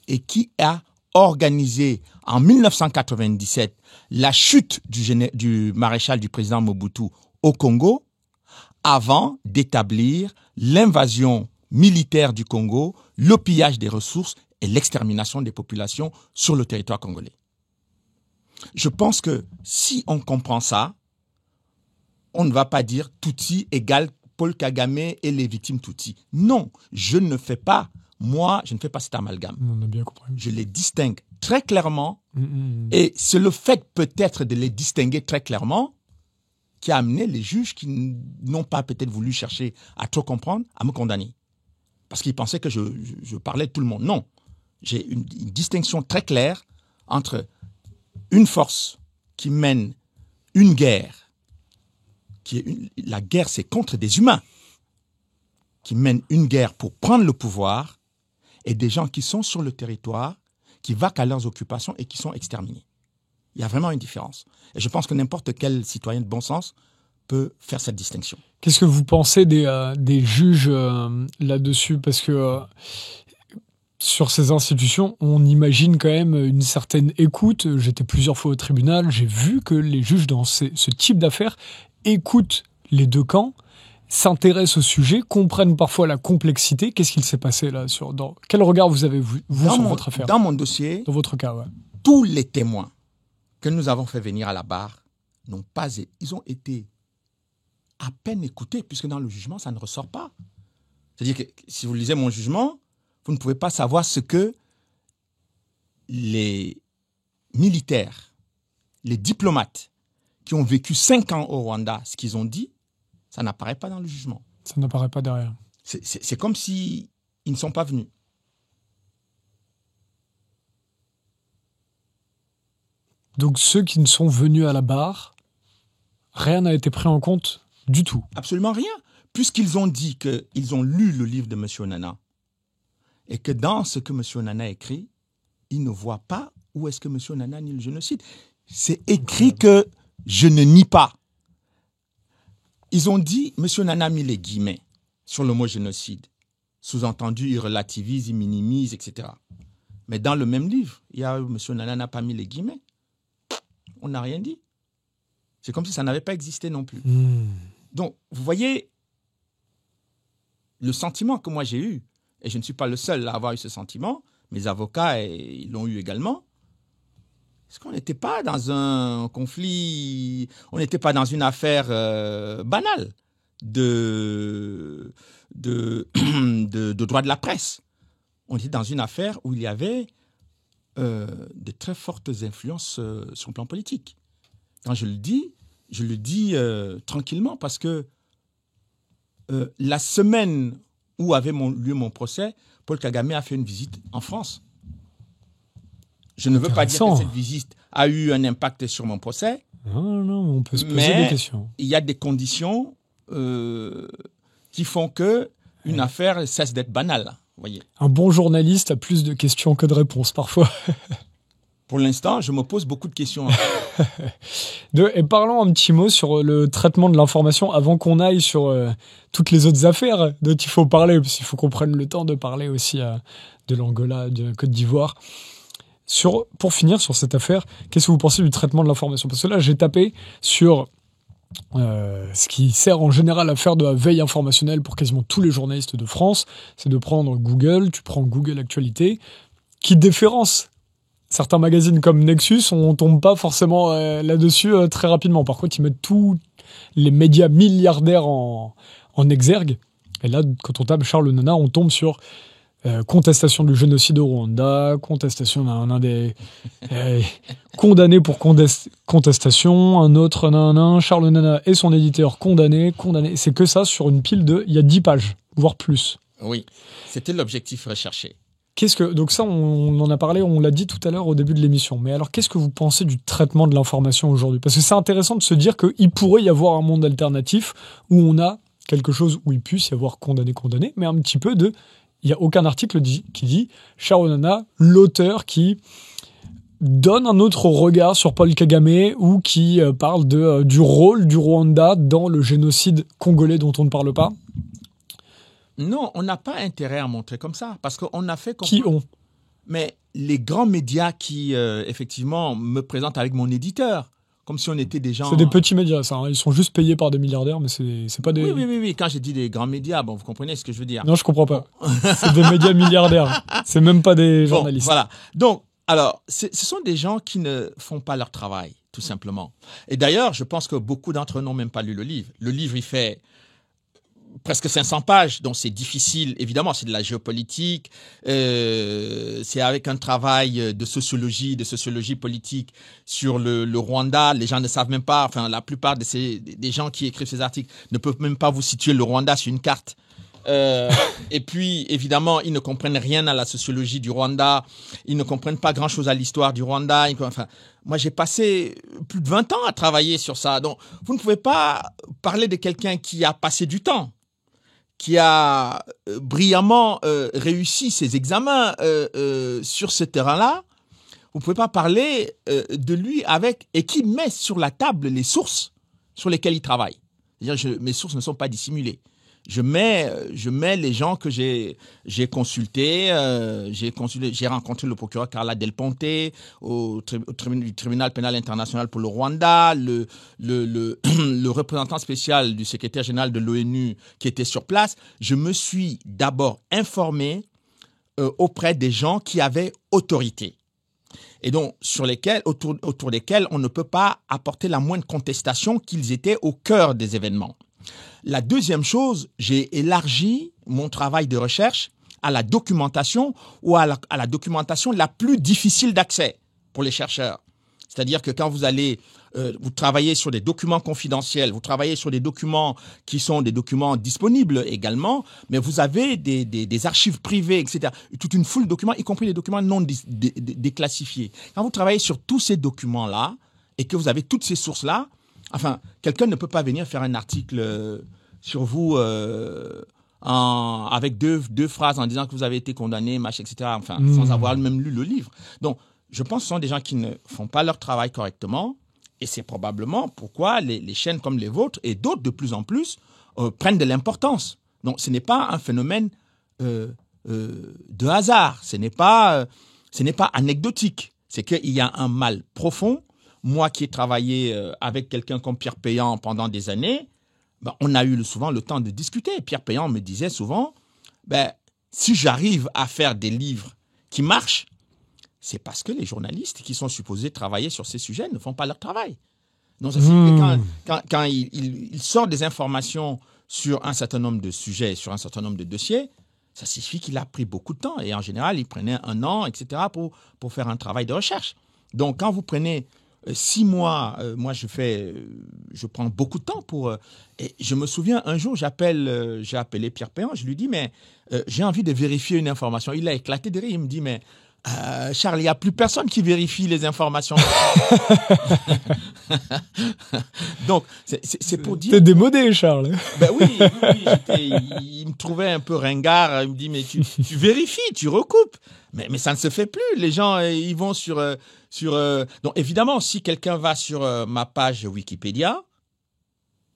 et qui a organisé en 1997 la chute du maréchal du président Mobutu au Congo, avant d'établir l'invasion militaire du Congo, le pillage des ressources et l'extermination des populations sur le territoire congolais. Je pense que si on comprend ça, on ne va pas dire Tutsi égale Paul Kagame et les victimes Tutsi. Non, je ne fais pas cet amalgame. On a bien compris. Je les distingue très clairement et c'est le fait peut-être de les distinguer très clairement qui a amené les juges qui n'ont pas peut-être voulu chercher à trop comprendre, à me condamner. Parce qu'ils pensaient que je parlais de tout le monde. Non, j'ai une distinction très claire entre une force qui mène une guerre, la guerre c'est contre des humains, qui mènent une guerre pour prendre le pouvoir, et des gens qui sont sur le territoire, qui vaquent à leurs occupations et qui sont exterminés. Il y a vraiment une différence. Et je pense que n'importe quel citoyen de bon sens peut faire cette distinction. Qu'est-ce que vous pensez des juges là-dessus ? Parce que sur ces institutions, on imagine quand même une certaine écoute. J'étais plusieurs fois au tribunal, j'ai vu que les juges dans ce type d'affaires écoutent les deux camps, s'intéressent au sujet, comprennent parfois la complexité. Qu'est-ce qu'il s'est passé là quel regard vous avez vous sur votre affaire ? Dans mon dossier, dans votre cas, ouais. Tous les témoins que nous avons fait venir à la barre ils ont été à peine écoutés, puisque dans le jugement, ça ne ressort pas. C'est-à-dire que si vous lisez mon jugement, vous ne pouvez pas savoir ce que les militaires, les diplomates qui ont vécu 5 ans au Rwanda, ce qu'ils ont dit, ça n'apparaît pas dans le jugement. Ça n'apparaît pas derrière. C'est comme s'ils ne sont pas venus. Donc ceux qui ne sont venus à la barre, rien n'a été pris en compte du tout. Absolument rien, puisqu'ils ont dit qu'ils ont lu le livre de M. Onana et que dans ce que M. Onana écrit, ils ne voient pas où est-ce que M. Onana nie le génocide. C'est écrit que je ne nie pas. Ils ont dit, M. Onana a mis les guillemets sur le mot génocide. Sous-entendu, il relativise, il minimise, etc. Mais dans le même livre, M. Onana n'a pas mis les guillemets. On n'a rien dit. C'est comme si ça n'avait pas existé non plus. Donc, vous voyez, le sentiment que moi j'ai eu, et je ne suis pas le seul à avoir eu ce sentiment, mes avocats ils l'ont eu également, c'est qu'on n'était pas dans un conflit, on n'était pas dans une affaire banale de droit de la presse. On était dans une affaire où il y avait de très fortes influences sur le plan politique. Quand je le dis tranquillement parce que la semaine où avait lieu mon procès, Paul Kagame a fait une visite en France. Je ne veux pas dire que cette visite a eu un impact sur mon procès. Non, on peut se poser des questions. Il y a des conditions qui font qu'une affaire cesse d'être banale. Voyez. Un bon journaliste a plus de questions que de réponses parfois. Pour l'instant, je me pose beaucoup de questions. Et parlons un petit mot sur le traitement de l'information avant qu'on aille sur toutes les autres affaires dont il faut parler, parce qu'il faut qu'on prenne le temps de parler aussi de l'Angola, de la Côte d'Ivoire. Pour finir sur cette affaire, qu'est-ce que vous pensez du traitement de l'information ? Parce que là, j'ai tapé sur ce qui sert en général à faire de la veille informationnelle pour quasiment tous les journalistes de France, c'est de prendre Google, tu prends Google Actualité, qui déférence certains magazines comme Nexus, on tombe pas forcément là-dessus très rapidement. Par contre, ils mettent tous les médias milliardaires en exergue. Et là, quand on tape Charles Nana, on tombe sur contestation du génocide au Rwanda, contestation d'un des condamné pour contestation, un autre, Charles Nana et son éditeur condamné. C'est que ça sur une pile il y a 10 pages, voire plus. Oui, c'était l'objectif recherché. Donc ça, on en a parlé, on l'a dit tout à l'heure au début de l'émission. Mais alors, qu'est-ce que vous pensez du traitement de l'information aujourd'hui ? Parce que c'est intéressant de se dire qu'il pourrait y avoir un monde alternatif où on a quelque chose où il puisse y avoir condamné, mais un petit peu il n'y a aucun article qui dit Charles Nana, l'auteur qui donne un autre regard sur Paul Kagame ou qui parle du rôle du Rwanda dans le génocide congolais dont on ne parle pas. Non, on n'a pas intérêt à montrer comme ça, parce qu'on a fait... Qui ont ? Mais les grands médias qui, effectivement, me présentent avec mon éditeur, comme si on était des gens... C'est des petits médias, ça. Hein. Ils sont juste payés par des milliardaires, mais c'est pas des... Oui. Quand je dis des grands médias, bon, vous comprenez ce que je veux dire. Non, je comprends pas. C'est des médias milliardaires. C'est même pas des journalistes. Voilà. Donc, alors, ce sont des gens qui ne font pas leur travail, tout simplement. Et d'ailleurs, je pense que beaucoup d'entre eux n'ont même pas lu le livre. Le livre, il fait presque 500 pages, donc c'est difficile. Évidemment, c'est de la géopolitique, c'est avec un travail de sociologie politique sur le Rwanda. Les gens ne savent même pas, enfin la plupart des gens qui écrivent ces articles ne peuvent même pas vous situer le Rwanda sur une carte. Et puis, évidemment, ils ne comprennent rien à la sociologie du Rwanda, ils ne comprennent pas grand-chose à l'histoire du Rwanda. Enfin, moi, j'ai passé plus de 20 ans à travailler sur ça. Donc, vous ne pouvez pas parler de quelqu'un qui a passé du temps, qui a brillamment réussi ses examens sur ce terrain-là. Vous ne pouvez pas parler de lui et qui met sur la table les sources sur lesquelles il travaille. C'est-à-dire, mes sources ne sont pas dissimulées. Je mets les gens que j'ai consultés. J'ai rencontré le procureur Carla Del Ponte au tribunal pénal international pour le Rwanda, le représentant spécial du secrétaire général de l'ONU qui était sur place. Je me suis d'abord informé auprès des gens qui avaient autorité. Et donc, autour desquels on ne peut pas apporter la moindre contestation qu'ils étaient au cœur des événements. La deuxième chose, j'ai élargi mon travail de recherche à la documentation ou à la documentation la plus difficile d'accès pour les chercheurs. C'est-à-dire que quand vous travaillez sur des documents confidentiels, vous travaillez sur des documents qui sont des documents disponibles également, mais vous avez des archives privées, etc. Toute une foule de documents, y compris des documents non déclassifiés. Quand vous travaillez sur tous ces documents-là et que vous avez toutes ces sources-là, enfin, quelqu'un ne peut pas venir faire un article sur vous avec deux phrases en disant que vous avez été condamné, etc. Enfin, sans avoir même lu le livre. Donc, je pense que ce sont des gens qui ne font pas leur travail correctement. Et c'est probablement pourquoi les chaînes comme les vôtres et d'autres de plus en plus prennent de l'importance. Donc, ce n'est pas un phénomène de hasard. Ce n'est pas anecdotique. C'est qu'il y a un mal profond. Moi qui ai travaillé avec quelqu'un comme Pierre Péan pendant des années, on a eu souvent le temps de discuter. Pierre Péan me disait souvent, si j'arrive à faire des livres qui marchent, c'est parce que les journalistes qui sont supposés travailler sur ces sujets ne font pas leur travail. Donc, ça signifie que quand il sort des informations sur un certain nombre de sujets, sur un certain nombre de dossiers, ça signifie qu'il a pris beaucoup de temps. Et en général, il prenait 1 an, etc., pour faire un travail de recherche. Donc, quand vous prenez 6 mois, moi, je prends beaucoup de temps pour... et je me souviens, un jour, j'ai appelé Pierre Péan, je lui dis, mais j'ai envie de vérifier une information. Il a éclaté de rire, il me dit, mais... Charles, il n'y a plus personne qui vérifie les informations. Donc, c'est pour dire... T'es démodé, Charles. Oui, il me trouvait un peu ringard. Il me dit, mais tu vérifies, tu recoupes. Mais ça ne se fait plus. Les gens, ils vont sur... Donc, évidemment, si quelqu'un va sur ma page Wikipédia,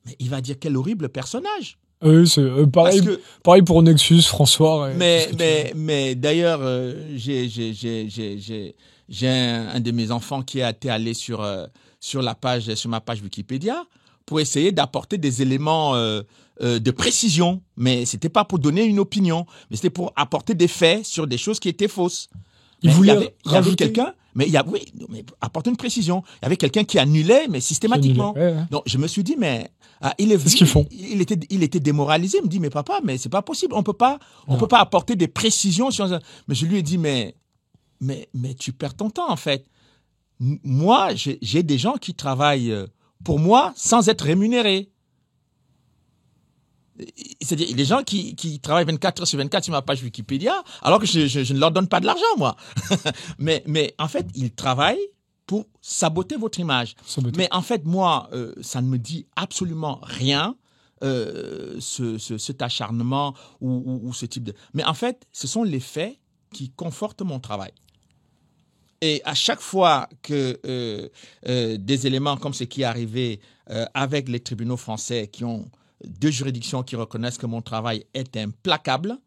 mais il va dire quel horrible personnage. Oui, c'est pareil pour Nexus, François. Mais d'ailleurs, j'ai un de mes enfants qui a été allé sur ma page Wikipédia pour essayer d'apporter des éléments de précision. Mais c'était pas pour donner une opinion, mais c'était pour apporter des faits sur des choses qui étaient fausses. Il Mais voulait il y avait rajouter... quelqu'un, oui, mais apporte une précision. Il y avait quelqu'un qui annulait, mais systématiquement. Ouais. Donc, je me suis dit, mais il est C'est ce qu'ils font. Il était démoralisé. Il me dit, mais papa, mais c'est pas possible. On peut pas apporter des précisions sur ça. Mais je lui ai dit, mais tu perds ton temps, en fait. Moi, j'ai des gens qui travaillent pour moi sans être rémunérés. C'est-à-dire les gens qui travaillent 24 heures sur 24 sur ma page Wikipédia, alors que je ne leur donne pas de l'argent, moi. mais en fait, ils travaillent pour saboter votre image. Mais en fait, moi, ça ne me dit absolument rien, cet acharnement ou ce type de... Mais en fait, ce sont les faits qui confortent mon travail. Et à chaque fois que des éléments comme ce qui est arrivé avec les tribunaux français qui ont deux juridictions qui reconnaissent que mon travail est implacable,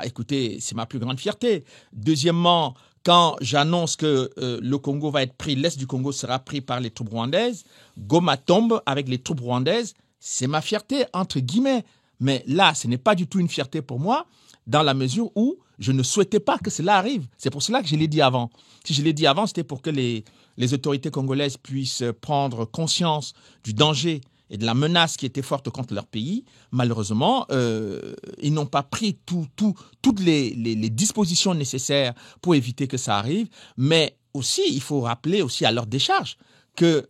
écoutez, c'est ma plus grande fierté. Deuxièmement, quand j'annonce que le Congo va être pris, l'Est du Congo sera pris par les troupes rwandaises, Goma tombe avec les troupes rwandaises, c'est ma fierté, entre guillemets. Mais là, ce n'est pas du tout une fierté pour moi, dans la mesure où je ne souhaitais pas que cela arrive. C'est pour cela que je l'ai dit avant. Si je l'ai dit avant, c'était pour que les autorités congolaises puissent prendre conscience du danger et de la menace qui était forte contre leur pays. Malheureusement, ils n'ont pas pris toutes les dispositions nécessaires pour éviter que ça arrive. Mais aussi, il faut rappeler aussi à leur décharge que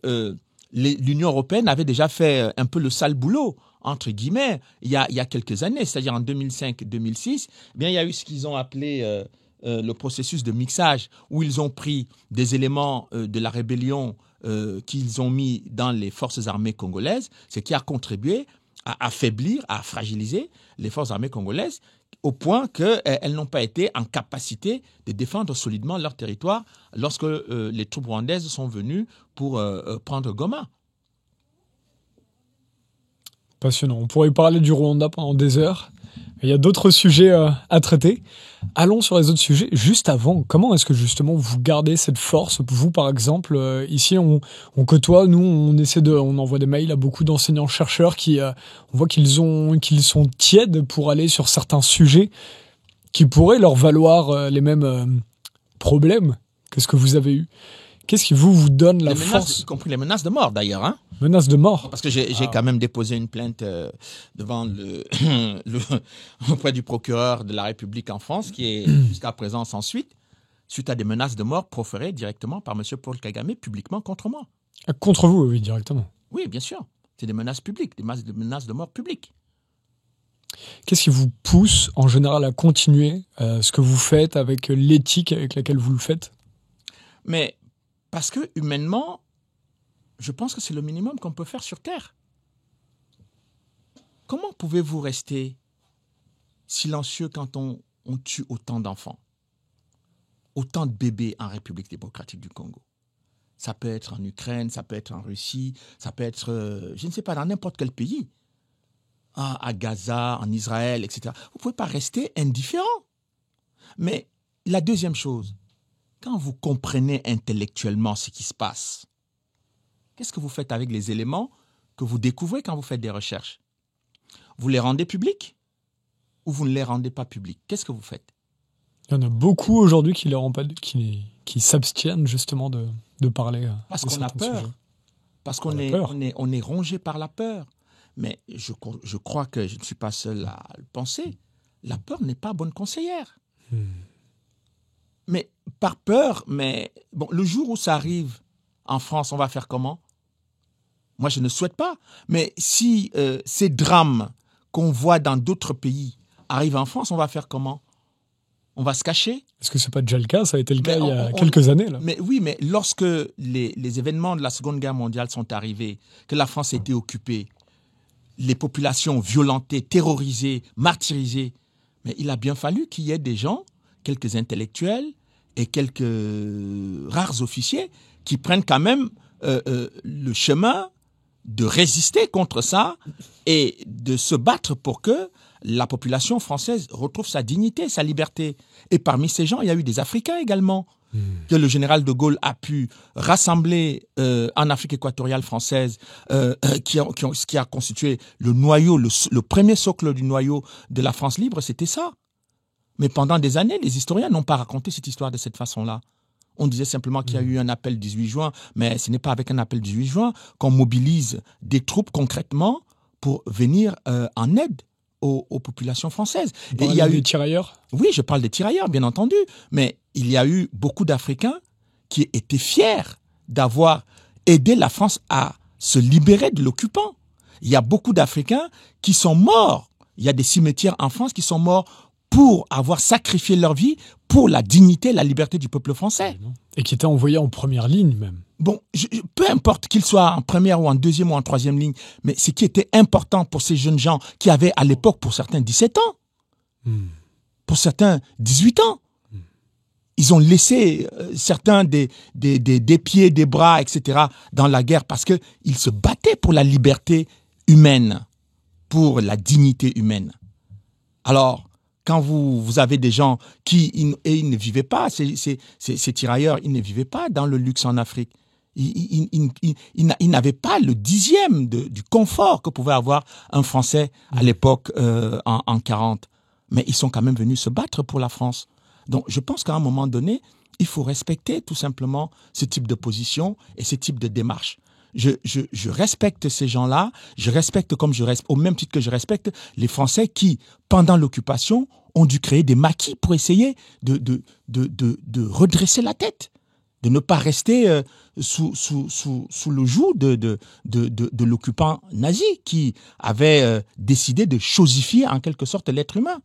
l'Union européenne avait déjà fait un peu le sale boulot, entre guillemets, il y a quelques années, c'est-à-dire en 2005-2006. Il y a eu ce qu'ils ont appelé le processus de mixage, où ils ont pris des éléments de la rébellion qu'ils ont mis dans les forces armées congolaises, ce qui a contribué à affaiblir, à fragiliser les forces armées congolaises, au point qu'elles n'ont pas été en capacité de défendre solidement leur territoire lorsque les troupes rwandaises sont venues pour prendre Goma. Passionnant. On pourrait parler du Rwanda pendant des heures. Il y a d'autres sujets à traiter. Allons sur les autres sujets. Juste avant, comment est-ce que justement vous gardez cette force? Vous, par exemple, ici, on côtoie, nous, on envoie des mails à beaucoup d'enseignants-chercheurs qui, on voit qu'ils sont tièdes pour aller sur certains sujets qui pourraient leur valoir les mêmes problèmes que ce que vous avez eu. Qu'est-ce qui vous donne la force? Y compris les menaces de mort, d'ailleurs, hein? Menaces de mort? Parce que j'ai quand même déposé une plainte devant auprès du procureur de la République en France, qui est jusqu'à présent sans suite, suite à des menaces de mort proférées directement par M. Paul Kagame publiquement contre moi. Contre vous, oui, directement. Oui, bien sûr. C'est des menaces publiques, des menaces de mort publiques. Qu'est-ce qui vous pousse en général à continuer ce que vous faites avec l'éthique avec laquelle vous le faites? Mais parce que humainement, je pense que c'est le minimum qu'on peut faire sur Terre. Comment pouvez-vous rester silencieux quand on tue autant d'enfants, autant de bébés en République démocratique du Congo? Ça peut être en Ukraine, ça peut être en Russie, ça peut être, je ne sais pas, dans n'importe quel pays. À Gaza, en Israël, etc. Vous ne pouvez pas rester indifférent. Mais la deuxième chose, quand vous comprenez intellectuellement ce qui se passe, qu'est-ce que vous faites avec les éléments que vous découvrez quand vous faites des recherches? Vous les rendez publics ou vous ne les rendez pas publics? Qu'est-ce que vous faites? Il y en a beaucoup aujourd'hui qui s'abstiennent justement de parler. Parce qu'on a peur. Sujets. Parce qu'on est rongé par la peur. Mais je crois que je ne suis pas seul à le penser. La peur n'est pas bonne conseillère. Mais par peur, le jour où ça arrive en France, on va faire comment? Moi, je ne souhaite pas. Mais si ces drames qu'on voit dans d'autres pays arrivent en France, on va faire comment? On va se cacher? Est-ce que ce n'est pas déjà le cas? Ça a été le cas il y a quelques années. Là. Mais oui, mais lorsque les événements de la Seconde Guerre mondiale sont arrivés, que la France était occupée, les populations violentées, terrorisées, martyrisées, mais il a bien fallu qu'il y ait des gens, quelques intellectuels et quelques rares officiers qui prennent quand même le chemin de résister contre ça et de se battre pour que la population française retrouve sa dignité, sa liberté. Et parmi ces gens, il y a eu des Africains également, que le général de Gaulle a pu rassembler en Afrique équatoriale française, qui a constitué le noyau, le premier socle du noyau de la France libre, c'était ça. Mais pendant des années, les historiens n'ont pas raconté cette histoire de cette façon-là. On disait simplement qu'il y a eu un appel 18 juin, mais ce n'est pas avec un appel 18 juin qu'on mobilise des troupes concrètement pour venir en aide aux populations françaises. Et il y a eu des tirailleurs. Oui, je parle des tirailleurs, bien entendu, mais il y a eu beaucoup d'Africains qui étaient fiers d'avoir aidé la France à se libérer de l'occupant. Il y a beaucoup d'Africains qui sont morts. Il y a des cimetières en France qui sont morts pour avoir sacrifié leur vie pour la dignité et la liberté du peuple français. Et qui étaient envoyés en première ligne même. Bon, peu importe qu'ils soient en première ou en deuxième ou en troisième ligne, mais ce qui était important pour ces jeunes gens qui avaient à l'époque, pour certains, 17 ans, pour certains, 18 ans, ils ont laissé certains des pieds, des bras, etc. dans la guerre parce qu'ils se battaient pour la liberté humaine, pour la dignité humaine. Alors, quand vous avez des gens ils ne vivaient pas, ces tirailleurs, ils ne vivaient pas dans le luxe en Afrique. Ils n'avaient pas le 10e du confort que pouvait avoir un Français à l'époque en 40. Mais ils sont quand même venus se battre pour la France. Donc, je pense qu'à un moment donné, il faut respecter tout simplement ce type de position et ce type de démarche. Je respecte ces gens-là, je respecte au même titre que je respecte les Français qui, pendant l'occupation, ont dû créer des maquis pour essayer de redresser la tête, de ne pas rester sous le joug de l'occupant nazi qui avait décidé de chosifier en quelque sorte l'être humain.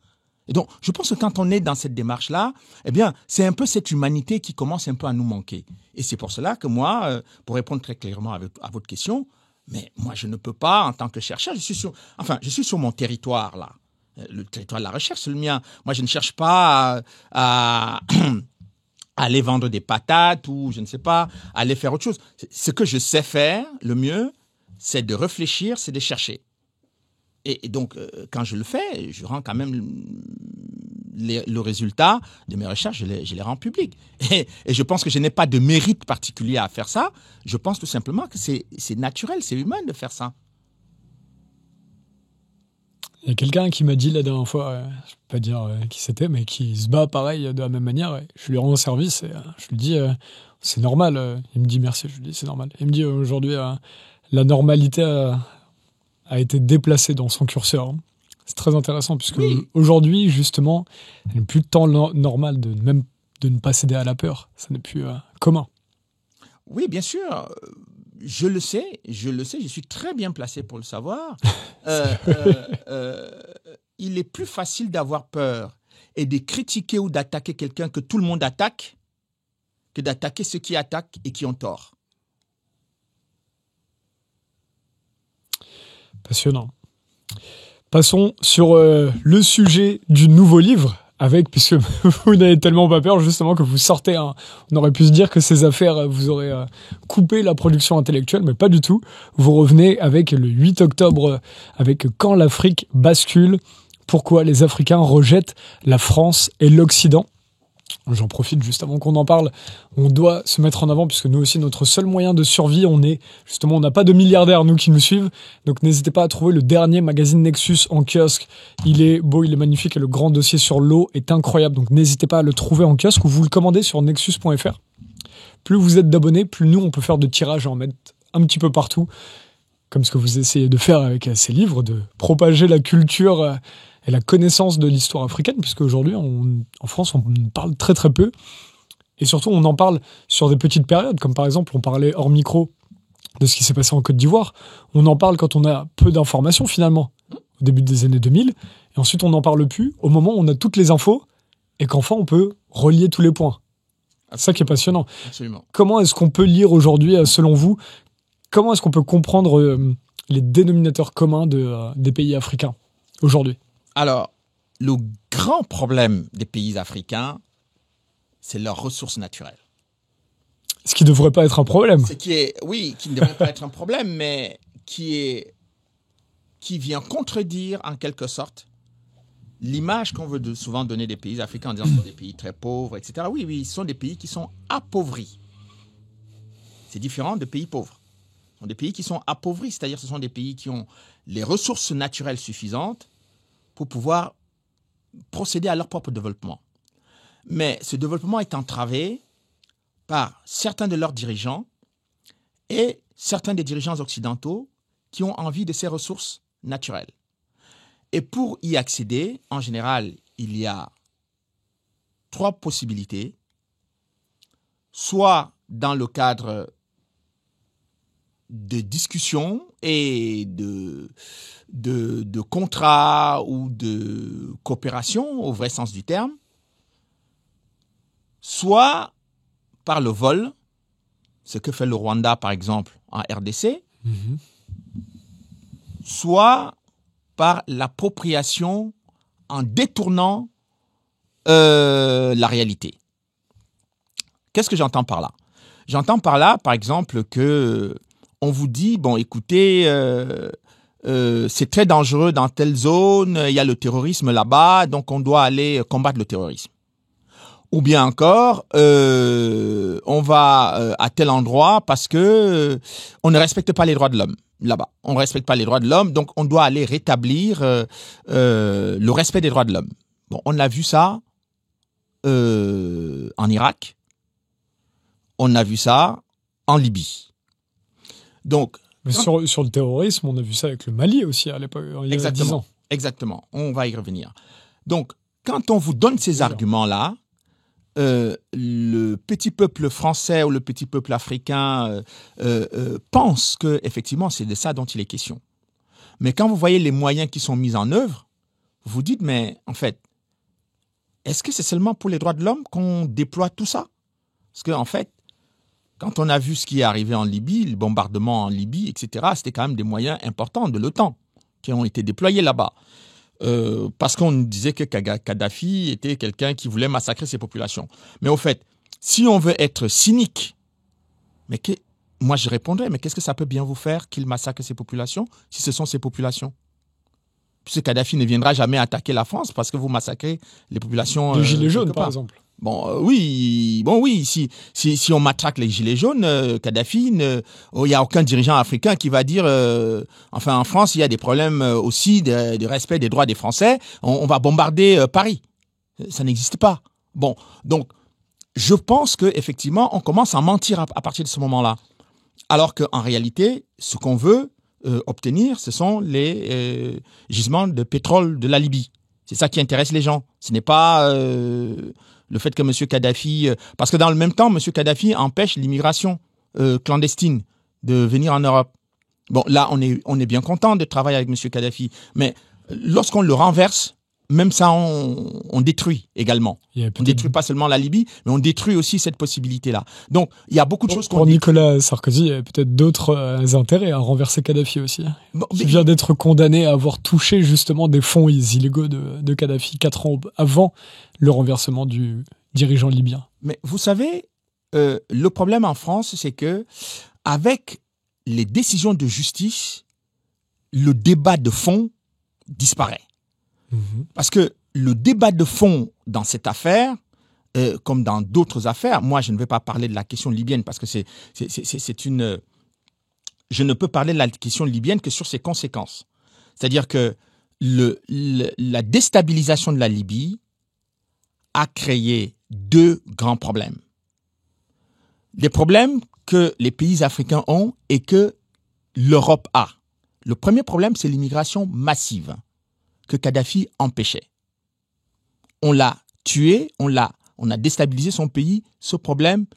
Et donc, je pense que quand on est dans cette démarche-là, eh bien, c'est un peu cette humanité qui commence un peu à nous manquer. Et c'est pour cela que moi, pour répondre très clairement à votre question, mais moi, je ne peux pas, en tant que chercheur, je suis sur mon territoire, là. Le territoire de la recherche, c'est le mien. Moi, je ne cherche pas à aller vendre des patates ou, je ne sais pas, aller faire autre chose. Ce que je sais faire, le mieux, c'est de réfléchir, c'est de chercher. Et donc, quand je le fais, je rends quand même le résultat de mes recherches, je les rends publics. Et je pense que je n'ai pas de mérite particulier à faire ça. Je pense tout simplement que c'est naturel, c'est humain de faire ça. Il y a quelqu'un qui m'a dit la dernière fois, je ne peux pas dire qui c'était, mais qui se bat pareil de la même manière. Je lui rends service et je lui dis c'est normal. Il me dit merci, je lui dis c'est normal. Il me dit aujourd'hui la normalité a été déplacée dans son curseur. C'est très intéressant puisque aujourd'hui justement, il n'est plus de temps normal de ne pas céder à la peur. Ça n'est plus commun. Oui, bien sûr. Je le sais, je suis très bien placé pour le savoir. Il est plus facile d'avoir peur et de critiquer ou d'attaquer quelqu'un que tout le monde attaque que d'attaquer ceux qui attaquent et qui ont tort. Passionnant. Passons sur le sujet du nouveau livre. Puisque vous n'avez tellement pas peur, justement, que vous sortez on aurait pu se dire que ces affaires vous auraient coupé la production intellectuelle, mais pas du tout. Vous revenez avec le 8 octobre, avec Quand l'Afrique bascule, pourquoi les Africains rejettent la France et l'Occident. J'en profite juste avant qu'on en parle. On doit se mettre en avant puisque nous aussi, notre seul moyen de survie, on n'a pas de milliardaires, nous, qui nous suivent. Donc n'hésitez pas à trouver le dernier magazine Nexus en kiosque. Il est beau, il est magnifique et le grand dossier sur l'eau est incroyable. Donc n'hésitez pas à le trouver en kiosque ou vous le commandez sur nexus.fr. Plus vous êtes d'abonnés, plus nous, on peut faire de tirages et en mettre un petit peu partout. Comme ce que vous essayez de faire avec ces livres, de propager la culture et la connaissance de l'histoire africaine, puisque aujourd'hui, en France, on parle très très peu. Et surtout, on en parle sur des petites périodes, comme par exemple, on parlait hors micro de ce qui s'est passé en Côte d'Ivoire. On en parle quand on a peu d'informations, finalement, au début des années 2000. Et ensuite, on n'en parle plus au moment où on a toutes les infos et qu'enfin, on peut relier tous les points. C'est ça qui est passionnant. Absolument. Comment est-ce qu'on peut lire aujourd'hui, selon vous, comment est-ce qu'on peut comprendre les dénominateurs communs des pays africains aujourd'hui ? Alors, le grand problème des pays africains, c'est leurs ressources naturelles. Ce qui ne devrait pas être un problème. Qui ne devrait pas être un problème, mais qui vient contredire en quelque sorte l'image qu'on veut souvent donner des pays africains en disant que ce sont des pays très pauvres, etc. Oui, ce sont des pays qui sont appauvris. C'est différent de pays pauvres. Ce sont des pays qui sont appauvris, c'est-à-dire ce sont des pays qui ont les ressources naturelles suffisantes pour pouvoir procéder à leur propre développement. Mais ce développement est entravé par certains de leurs dirigeants et certains des dirigeants occidentaux qui ont envie de ces ressources naturelles. Et pour y accéder, en général, il y a 3 possibilités. Soit dans le cadre de discussions et de contrats ou de coopération, au vrai sens du terme, soit par le vol, ce que fait le Rwanda, par exemple, en RDC, soit par l'appropriation en détournant la réalité. Qu'est-ce que j'entends par là? J'entends par là, par exemple, que on vous dit, bon, écoutez, c'est très dangereux dans telle zone, il y a le terrorisme là-bas, donc on doit aller combattre le terrorisme. Ou bien encore, on va à tel endroit parce que on ne respecte pas les droits de l'homme là-bas. On ne respecte pas les droits de l'homme, donc on doit aller rétablir le respect des droits de l'homme. Bon, on a vu ça en Irak. On a vu ça en Libye. Donc, mais sur le terrorisme, on a vu ça avec le Mali aussi à l'époque, il y a 10 ans. Exactement, on va y revenir. Donc, quand on vous donne ces arguments-là, le petit peuple français ou le petit peuple africain pense que effectivement c'est de ça dont il est question. Mais quand vous voyez les moyens qui sont mis en œuvre, vous vous dites, mais en fait, est-ce que c'est seulement pour les droits de l'homme qu'on déploie tout ça? Parce qu'en fait, quand on a vu ce qui est arrivé en Libye, le bombardement en Libye, etc., c'était quand même des moyens importants de l'OTAN qui ont été déployés là-bas. Parce qu'on disait que Kadhafi était quelqu'un qui voulait massacrer ses populations. Mais au fait, si on veut être cynique, moi je répondrais, mais qu'est-ce que ça peut bien vous faire qu'il massacre ses populations si ce sont ses populations? Puisque Kadhafi ne viendra jamais attaquer la France parce que vous massacrez les populations. Les gilets jaunes, par exemple. Oui, si on matraque les gilets jaunes, Kadhafi, il n'y a aucun dirigeant africain qui va dire, enfin en France, il y a des problèmes aussi de respect des droits des Français, on va bombarder Paris. Ça n'existe pas. Bon, donc je pense qu'effectivement, on commence à mentir à partir de ce moment-là. Alors qu'en réalité, ce qu'on veut obtenir, ce sont les gisements de pétrole de la Libye. C'est ça qui intéresse les gens. Ce n'est pas le fait que M. Kadhafi... parce que dans le même temps, M. Kadhafi empêche l'immigration clandestine de venir en Europe. Bon, là, on est bien content de travailler avec M. Kadhafi. Mais lorsqu'on le renverse, même ça, on détruit également. On détruit pas seulement la Libye, mais on détruit aussi cette possibilité-là. Donc, il y a beaucoup de choses qu'on... Pour Nicolas Sarkozy, il y a peut-être d'autres intérêts à renverser Kadhafi aussi. Bon, il vient d'être condamné à avoir touché justement des fonds illégaux de Kadhafi 4 ans avant le renversement du dirigeant libyen. Mais vous savez, le problème en France, c'est que avec les décisions de justice, le débat de fond disparaît. Parce que le débat de fond dans cette affaire, comme dans d'autres affaires, moi je ne vais pas parler de la question libyenne parce que c'est une... Je ne peux parler de la question libyenne que sur ses conséquences. C'est-à-dire que la déstabilisation de la Libye a créé 2 grands problèmes. Les problèmes que les pays africains ont et que l'Europe a. Le premier problème, c'est l'immigration massive que Kadhafi empêchait. On l'a tué, on a déstabilisé son pays. Ce problème,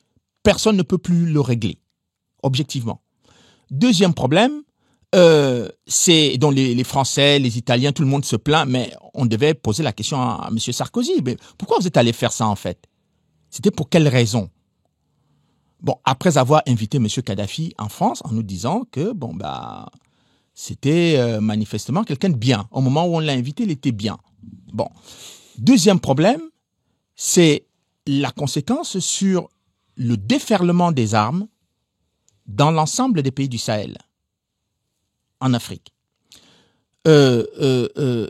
personne ne peut plus le régler, objectivement. Deuxième problème, c'est dont les Français, les Italiens, tout le monde se plaint, mais on devait poser la question à M. Sarkozy. Mais pourquoi vous êtes allé faire ça en fait? C'était pour quelle raison? Bon, après avoir invité M. Kadhafi en France en nous disant que c'était manifestement quelqu'un de bien. Au moment où on l'a invité, il était bien. Bon. Deuxième problème, c'est la conséquence sur le déferlement des armes dans l'ensemble des pays du Sahel, en Afrique.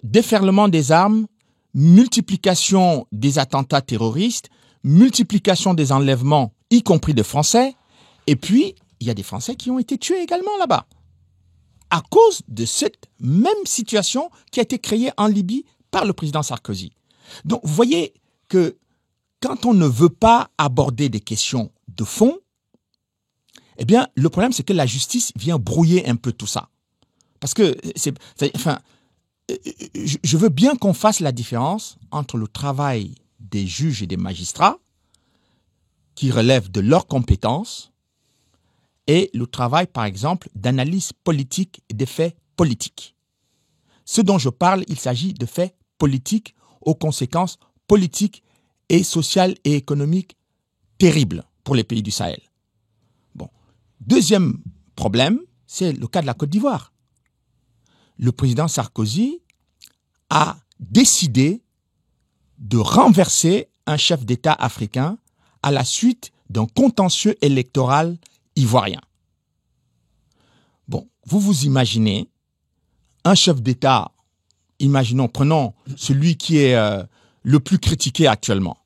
Déferlement des armes, multiplication des attentats terroristes, multiplication des enlèvements, y compris de Français, et puis il y a des Français qui ont été tués également là-bas, à cause de cette même situation qui a été créée en Libye par le président Sarkozy. Donc, vous voyez que quand on ne veut pas aborder des questions de fond, eh bien, le problème, c'est que la justice vient brouiller un peu tout ça. Parce que, je veux bien qu'on fasse la différence entre le travail des juges et des magistrats, qui relèvent de leurs compétences, et le travail, par exemple, d'analyse politique et des faits politiques. Ce dont je parle, il s'agit de faits politiques aux conséquences politiques et sociales et économiques terribles pour les pays du Sahel. Bon. Deuxième problème, c'est le cas de la Côte d'Ivoire. Le président Sarkozy a décidé de renverser un chef d'État africain à la suite d'un contentieux électoral ivoirien. Bon, vous vous imaginez un chef d'État, prenons celui qui est le plus critiqué actuellement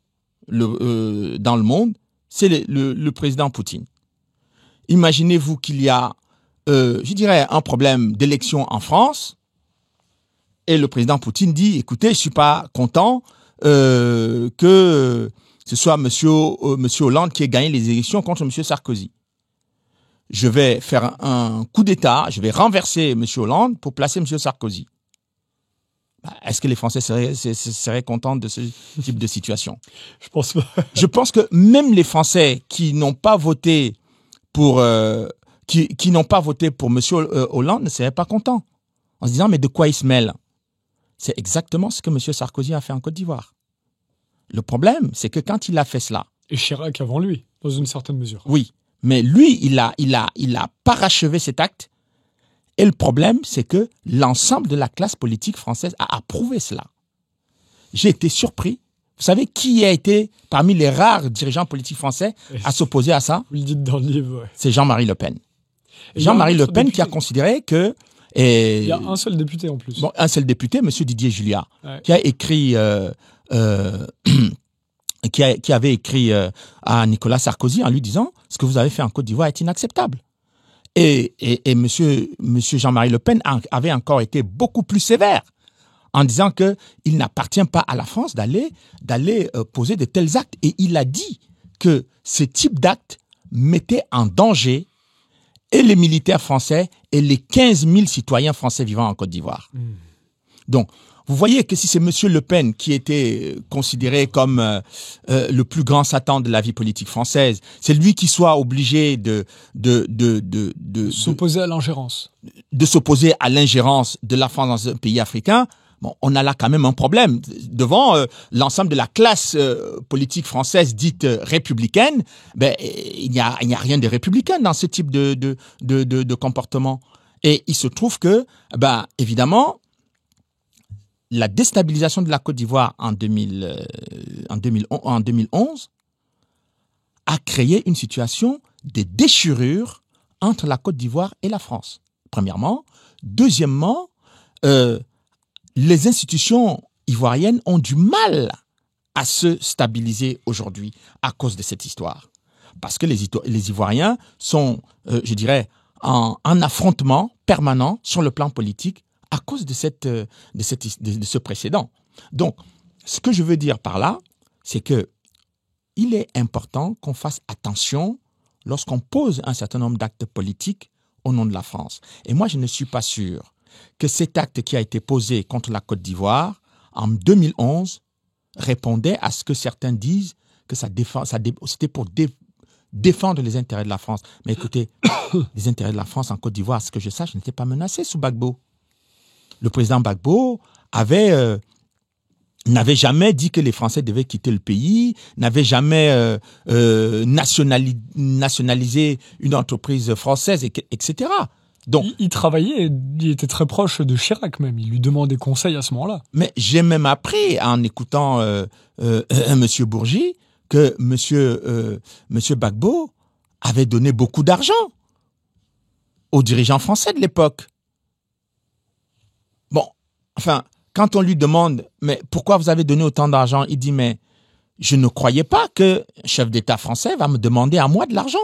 dans le monde, c'est le président Poutine. Imaginez-vous qu'il y a, je dirais, un problème d'élection en France, et le président Poutine dit, écoutez, je ne suis pas content que ce soit monsieur Hollande qui ait gagné les élections contre monsieur Sarkozy. Je vais faire un coup d'État, je vais renverser monsieur Hollande pour placer monsieur Sarkozy. Est-ce que les Français seraient contents de ce type de situation? Je pense pas. Je pense que même les Français qui n'ont pas voté pour qui n'ont pas voté pour monsieur Hollande ne seraient pas contents, en se disant mais de quoi il se mêle? C'est exactement ce que monsieur Sarkozy a fait en Côte d'Ivoire. Le problème, c'est que quand il a fait cela... Et Chirac avant lui, dans une certaine mesure. Oui, mais lui, il a parachevé cet acte. Et le problème, c'est que l'ensemble de la classe politique française a approuvé cela. J'ai été surpris. Vous savez qui a été parmi les rares dirigeants politiques français à s'opposer à ça? Vous le dites dans le livre, ouais. C'est Jean-Marie Le Pen. Jean-Marie Le Pen qui a considéré que... Il y a un seul député en plus. Bon, un seul député, M. Didier Julliard, ouais. Qui a écrit... qui avait écrit à Nicolas Sarkozy en lui disant « Ce que vous avez fait en Côte d'Ivoire est inacceptable ». Et monsieur Jean-Marie Le Pen avait encore été beaucoup plus sévère en disant qu'il n'appartient pas à la France d'aller poser de tels actes. Et il a dit que ce type d'actes mettait en danger et les militaires français et les 15 000 citoyens français vivant en Côte d'Ivoire. Donc, vous voyez que si c'est M. Le Pen qui était considéré comme le plus grand Satan de la vie politique française, c'est lui qui soit obligé de s'opposer à l'ingérence. De s'opposer à l'ingérence de la France dans un pays africain, bon, on a là quand même un problème. Devant l'ensemble de la classe politique française dite républicaine, ben, il n'y a rien de républicain dans ce type de comportement. Et il se trouve que, ben, évidemment, la déstabilisation de la Côte d'Ivoire en 2011 a créé une situation de déchirure entre la Côte d'Ivoire et la France, premièrement. Deuxièmement, les institutions ivoiriennes ont du mal à se stabiliser aujourd'hui à cause de cette histoire. Parce que les Ivoiriens sont, je dirais, en affrontement permanent sur le plan politique à cause de ce précédent. Donc, ce que je veux dire par là, c'est que il est important qu'on fasse attention lorsqu'on pose un certain nombre d'actes politiques au nom de la France. Et moi, je ne suis pas sûr que cet acte qui a été posé contre la Côte d'Ivoire en 2011 répondait à ce que certains disent que c'était pour défendre les intérêts de la France. Mais écoutez, les intérêts de la France en Côte d'Ivoire, à ce que je sache, n'étaient pas menacés sous Gbagbo. Le président Gbagbo n'avait jamais dit que les Français devaient quitter le pays, n'avait jamais nationalisé une entreprise française, etc. Donc, il travaillait, il était très proche de Chirac même, il lui demandait conseil à ce moment-là. Mais j'ai même appris en écoutant M. Bourgi que M. Gbagbo avait donné beaucoup d'argent aux dirigeants français de l'époque. Bon, enfin, quand on lui demande « Mais pourquoi vous avez donné autant d'argent ?» Il dit « Mais je ne croyais pas que un chef d'État français va me demander à moi de l'argent. »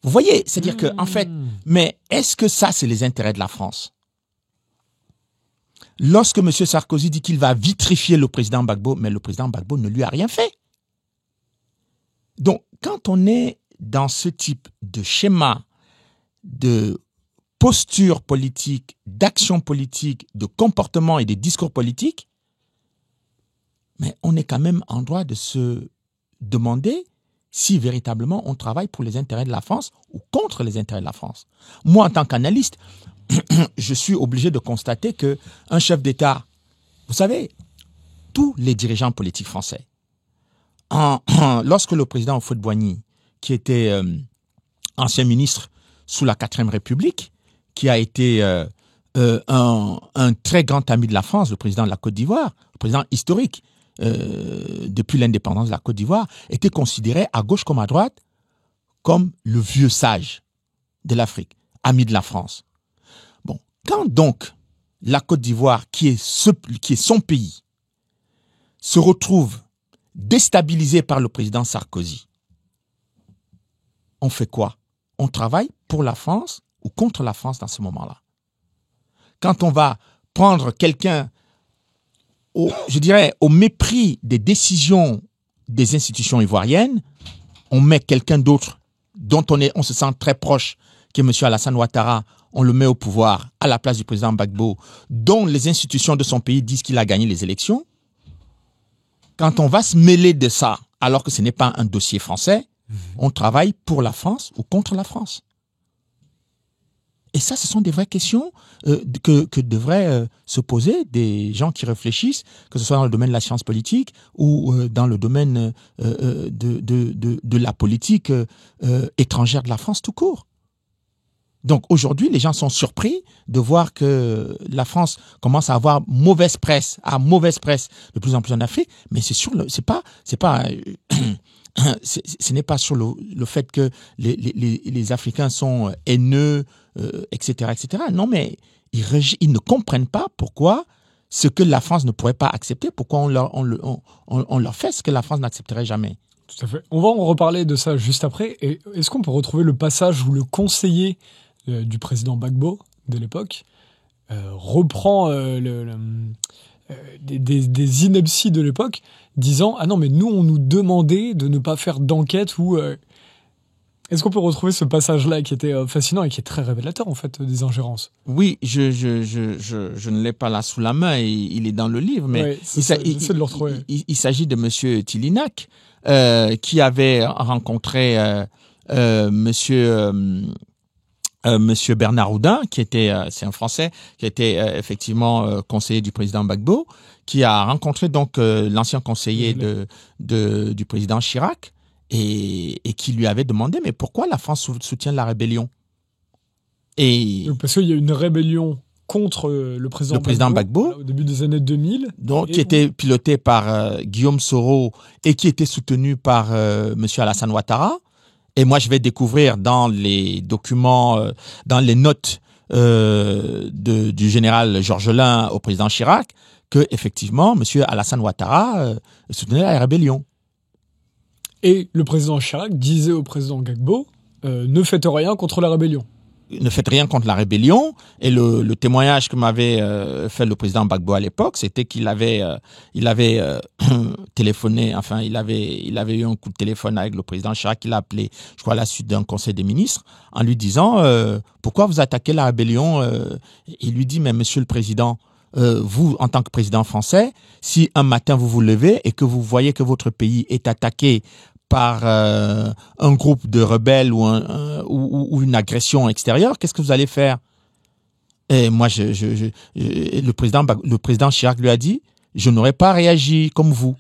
Vous voyez, c'est-à-dire que, en fait, mais est-ce que ça, c'est les intérêts de la France? lorsque M. Sarkozy dit qu'il va vitrifier le président Gbagbo, mais le président Gbagbo ne lui a rien fait. Donc, quand on est dans ce type de schéma, de posture politique, d'action politique, de comportement et de discours politique, mais on est quand même en droit de se demander si véritablement on travaille pour les intérêts de la France ou contre les intérêts de la France. Moi, en tant qu'analyste, je suis obligé de constater qu'un chef d'État, vous savez, tous les dirigeants politiques français, lorsque le président Houphouët-Boigny, qui était ancien ministre sous la 4e République, qui a été un très grand ami de la France, le président de la Côte d'Ivoire, le président historique depuis l'indépendance de la Côte d'Ivoire, était considéré à gauche comme à droite comme le vieux sage de l'Afrique, ami de la France. Bon, quand donc la Côte d'Ivoire, qui est son pays, se retrouve déstabilisée par le président Sarkozy, on fait quoi? On travaille pour la France ou contre la France dans ce moment-là? Quand on va prendre quelqu'un, je dirais, au mépris des décisions des institutions ivoiriennes, on met quelqu'un d'autre dont on se sent très proche, qui est M. Alassane Ouattara, on le met au pouvoir à la place du président Gbagbo, dont les institutions de son pays disent qu'il a gagné les élections. Quand on va se mêler de ça, alors que ce n'est pas un dossier français, on travaille pour la France ou contre la France. Et ça, ce sont des vraies questions que devraient se poser des gens qui réfléchissent, que ce soit dans le domaine de la science politique ou dans le domaine de la politique étrangère de la France tout court. Donc aujourd'hui, les gens sont surpris de voir que la France commence à avoir mauvaise presse de plus en plus en Afrique, mais ce n'est pas sur le fait que les Africains sont haineux, etc., etc. Non, mais ils ne comprennent pas pourquoi ce que la France ne pourrait pas accepter, pourquoi on leur fait ce que la France n'accepterait jamais. Tout à fait. On va en reparler de ça juste après. Et est-ce qu'on peut retrouver le passage où le conseiller du président Gbagbo de l'époque reprend des inepties de l'époque, disant « Ah non, mais nous, on nous demandait de ne pas faire d'enquête ou… Est-ce qu'on peut retrouver ce passage-là qui était fascinant et qui est très révélateur, en fait, des ingérences? Oui, je ne l'ai pas là sous la main, il est dans le livre, mais ouais, j'essaie de le retrouver. Il s'agit de M. Tillinac, qui avait rencontré Monsieur Bernard Oudin, qui était, c'est un Français, qui était effectivement conseiller du président Gbagbo, qui a rencontré donc l'ancien conseiller du président Chirac et qui lui avait demandé mais pourquoi la France soutient la rébellion? Parce qu'il y a une rébellion contre le président Gbagbo au début des années 2000. Donc, qui était pilotée par Guillaume Soro et qui était soutenu par Monsieur Alassane Ouattara. Et moi, je vais découvrir dans les documents, dans les notes du général Georgelin au président Chirac, que effectivement, M. Alassane Ouattara soutenait la rébellion. Et le président Chirac disait au président Gbagbo, ne faites rien contre la rébellion. Ne faites rien contre la rébellion. Et le témoignage que m'avait fait le président Gbagbo à l'époque, c'était qu'il avait téléphoné, enfin, il avait eu un coup de téléphone avec le président Chirac, il l'a appelé, je crois, à la suite d'un conseil des ministres, en lui disant pourquoi vous attaquez la rébellion? Il lui dit, mais monsieur le président, vous, en tant que président français, si un matin vous vous levez et que vous voyez que votre pays est attaqué par un groupe de rebelles ou une agression extérieure, qu'est-ce que vous allez faire? Et moi, le président Chirac lui a dit, je n'aurais pas réagi comme vous.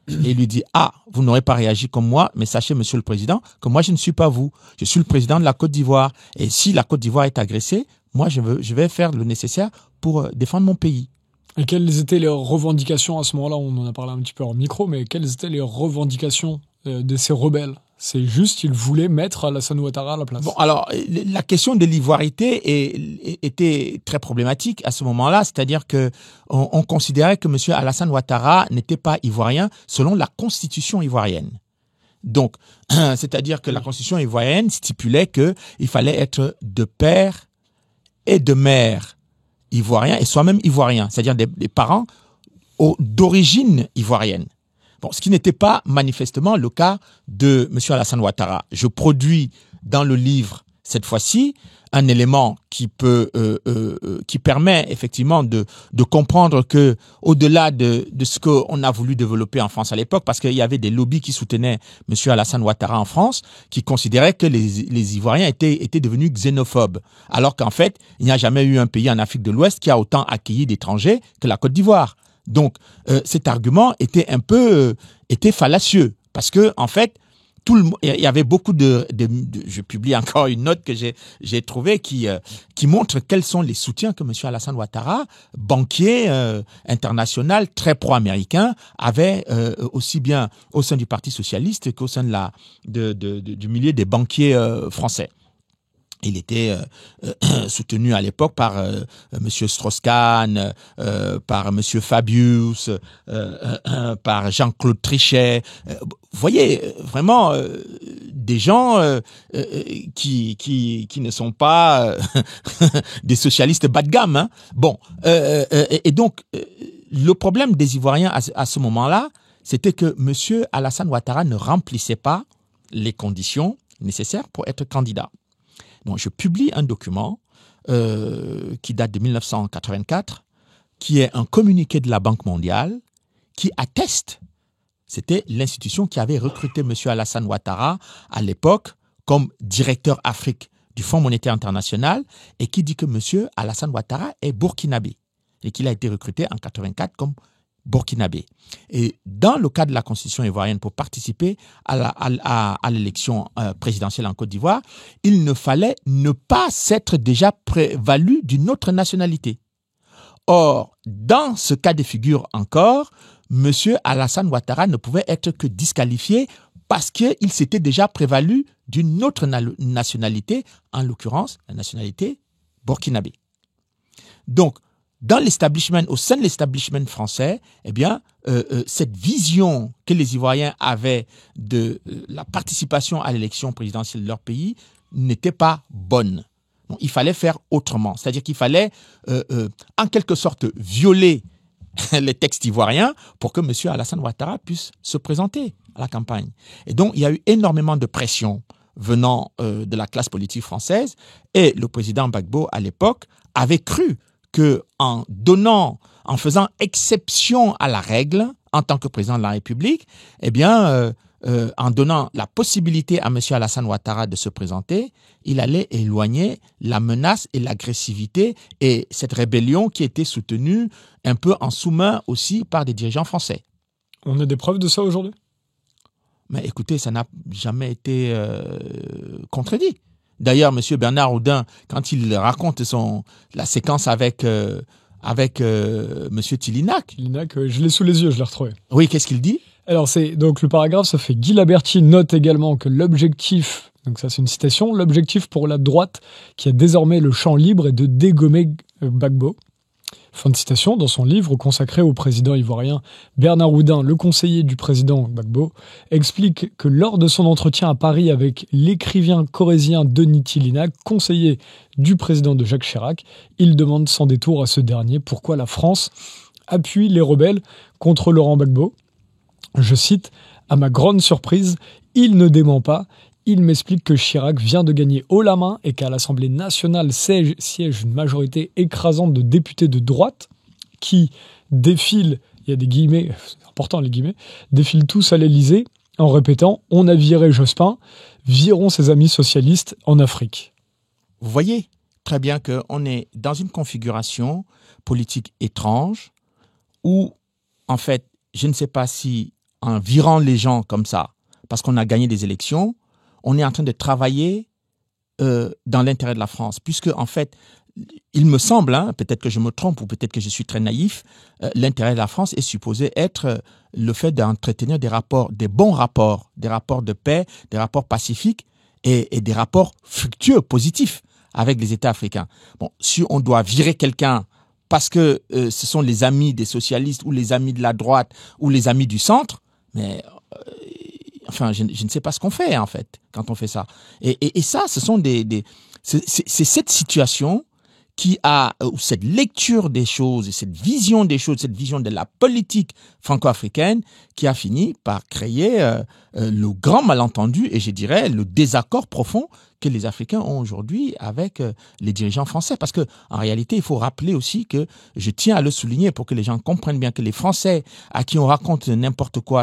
Et il lui dit, ah, vous n'aurez pas réagi comme moi, mais sachez, monsieur le président, que moi, je ne suis pas vous. Je suis le président de la Côte d'Ivoire. Et si la Côte d'Ivoire est agressée, moi, je vais faire le nécessaire pour défendre mon pays. Et quelles étaient les revendications à ce moment-là? On en a parlé un petit peu en micro, mais quelles étaient les revendications de ces rebelles? C'est juste qu'ils voulaient mettre Alassane Ouattara à la place. Bon, alors, la question de l'ivoirité était très problématique à ce moment-là, c'est-à-dire que on considérait que M. Alassane Ouattara n'était pas ivoirien selon la constitution ivoirienne. Donc, c'est-à-dire que la constitution ivoirienne stipulait qu'il fallait être de père et de mère ivoirien et soi-même ivoirien, c'est-à-dire des parents d'origine ivoirienne. Bon, ce qui n'était pas manifestement le cas de M. Alassane Ouattara. Je produis dans le livre, cette fois-ci, un élément qui permet effectivement de comprendre que, au-delà de ce qu'on a voulu développer en France à l'époque, parce qu'il y avait des lobbies qui soutenaient M. Alassane Ouattara en France, qui considéraient que les Ivoiriens étaient devenus xénophobes. Alors qu'en fait, il n'y a jamais eu un pays en Afrique de l'Ouest qui a autant accueilli d'étrangers que la Côte d'Ivoire. Donc, cet argument était était fallacieux. Parce que, en fait, il y avait beaucoup je publie encore une note que j'ai trouvée qui montre quels sont les soutiens que M. Alassane Ouattara, banquier international très pro-américain, avait aussi bien au sein du Parti socialiste qu'au sein du milieu des banquiers français. Il était soutenu à l'époque par M. Strauss-Kahn, par M. Fabius, par Jean-Claude Trichet. Vous voyez, vraiment des gens qui ne sont pas des socialistes bas de gamme. Hein. Bon, et donc, le problème des Ivoiriens à ce moment-là, c'était que M. Alassane Ouattara ne remplissait pas les conditions nécessaires pour être candidat. Donc, je publie un document qui date de 1984, qui est un communiqué de la Banque mondiale qui atteste, c'était l'institution qui avait recruté M. Alassane Ouattara à l'époque comme directeur Afrique du Fonds monétaire international et qui dit que M. Alassane Ouattara est burkinabé et qu'il a été recruté en 1984 comme burkinabé. Et dans le cadre de la constitution ivoirienne, pour participer à l'élection présidentielle en Côte d'Ivoire, il ne fallait ne pas s'être déjà prévalu d'une autre nationalité. Or, dans ce cas de figure encore, M. Alassane Ouattara ne pouvait être que disqualifié parce qu'il s'était déjà prévalu d'une autre nationalité, en l'occurrence la nationalité burkinabé. Donc, au sein de l'establishment français, eh bien, cette vision que les Ivoiriens avaient de la participation à l'élection présidentielle de leur pays n'était pas bonne. Donc, il fallait faire autrement. C'est-à-dire qu'il fallait, en quelque sorte, violer les textes ivoiriens pour que M. Alassane Ouattara puisse se présenter à la campagne. Et donc, il y a eu énormément de pression venant de la classe politique française et le président Gbagbo, à l'époque, avait cru qu'en faisant exception à la règle en tant que président de la République, eh bien, en donnant la possibilité à M. Alassane Ouattara de se présenter, il allait éloigner la menace et l'agressivité et cette rébellion qui était soutenue un peu en sous-main aussi par des dirigeants français. On a des preuves de ça aujourd'hui ? Mais écoutez, ça n'a jamais été contredit. D'ailleurs, M. Bernard Houdin, quand il raconte la séquence avec M. Tilinac. Tilinac, je l'ai sous les yeux, je l'ai retrouvé. Oui, qu'est-ce qu'il dit ? Alors, donc le paragraphe, ça fait Guy Laberty note également que l'objectif, donc ça c'est une citation, l'objectif pour la droite, qui a désormais le champ libre, est de dégommer Gbagbo. Fin de citation, dans son livre consacré au président ivoirien, Bernard Houdin, le conseiller du président Gbagbo, explique que lors de son entretien à Paris avec l'écrivain corrézien Denis Tilinac, conseiller du président de Jacques Chirac, il demande sans détour à ce dernier pourquoi la France appuie les rebelles contre Laurent Gbagbo. Je cite, « À ma grande surprise, il ne dément pas. Il m'explique que Chirac vient de gagner haut la main et qu'à l'Assemblée nationale siège une majorité écrasante de députés de droite qui défilent, il y a des guillemets, c'est important les guillemets, défilent tous à l'Élysée en répétant « On a viré Jospin, virons ses amis socialistes en Afrique ». Vous voyez très bien qu'on est dans une configuration politique étrange où, en fait, je ne sais pas si en virant les gens comme ça, parce qu'on a gagné des élections, on est en train de travailler dans l'intérêt de la France, puisque en fait, il me semble, peut-être que je me trompe ou peut-être que je suis très naïf, l'intérêt de la France est supposé être le fait d'entretenir des bons rapports, des rapports de paix, des rapports pacifiques et des rapports fructueux, positifs avec les États africains. Bon, si on doit virer quelqu'un parce que ce sont les amis des socialistes ou les amis de la droite ou les amis du centre, mais enfin, je ne sais pas ce qu'on fait, en fait, quand on fait ça. Et ça, ce sont c'est cette situation qui a cette lecture des choses et cette vision des choses, cette vision de la politique franco-africaine qui a fini par créer le grand malentendu et je dirais le désaccord profond que les Africains ont aujourd'hui avec les dirigeants français. Parce que en réalité, il faut rappeler aussi que, je tiens à le souligner pour que les gens comprennent bien que les Français à qui on raconte n'importe quoi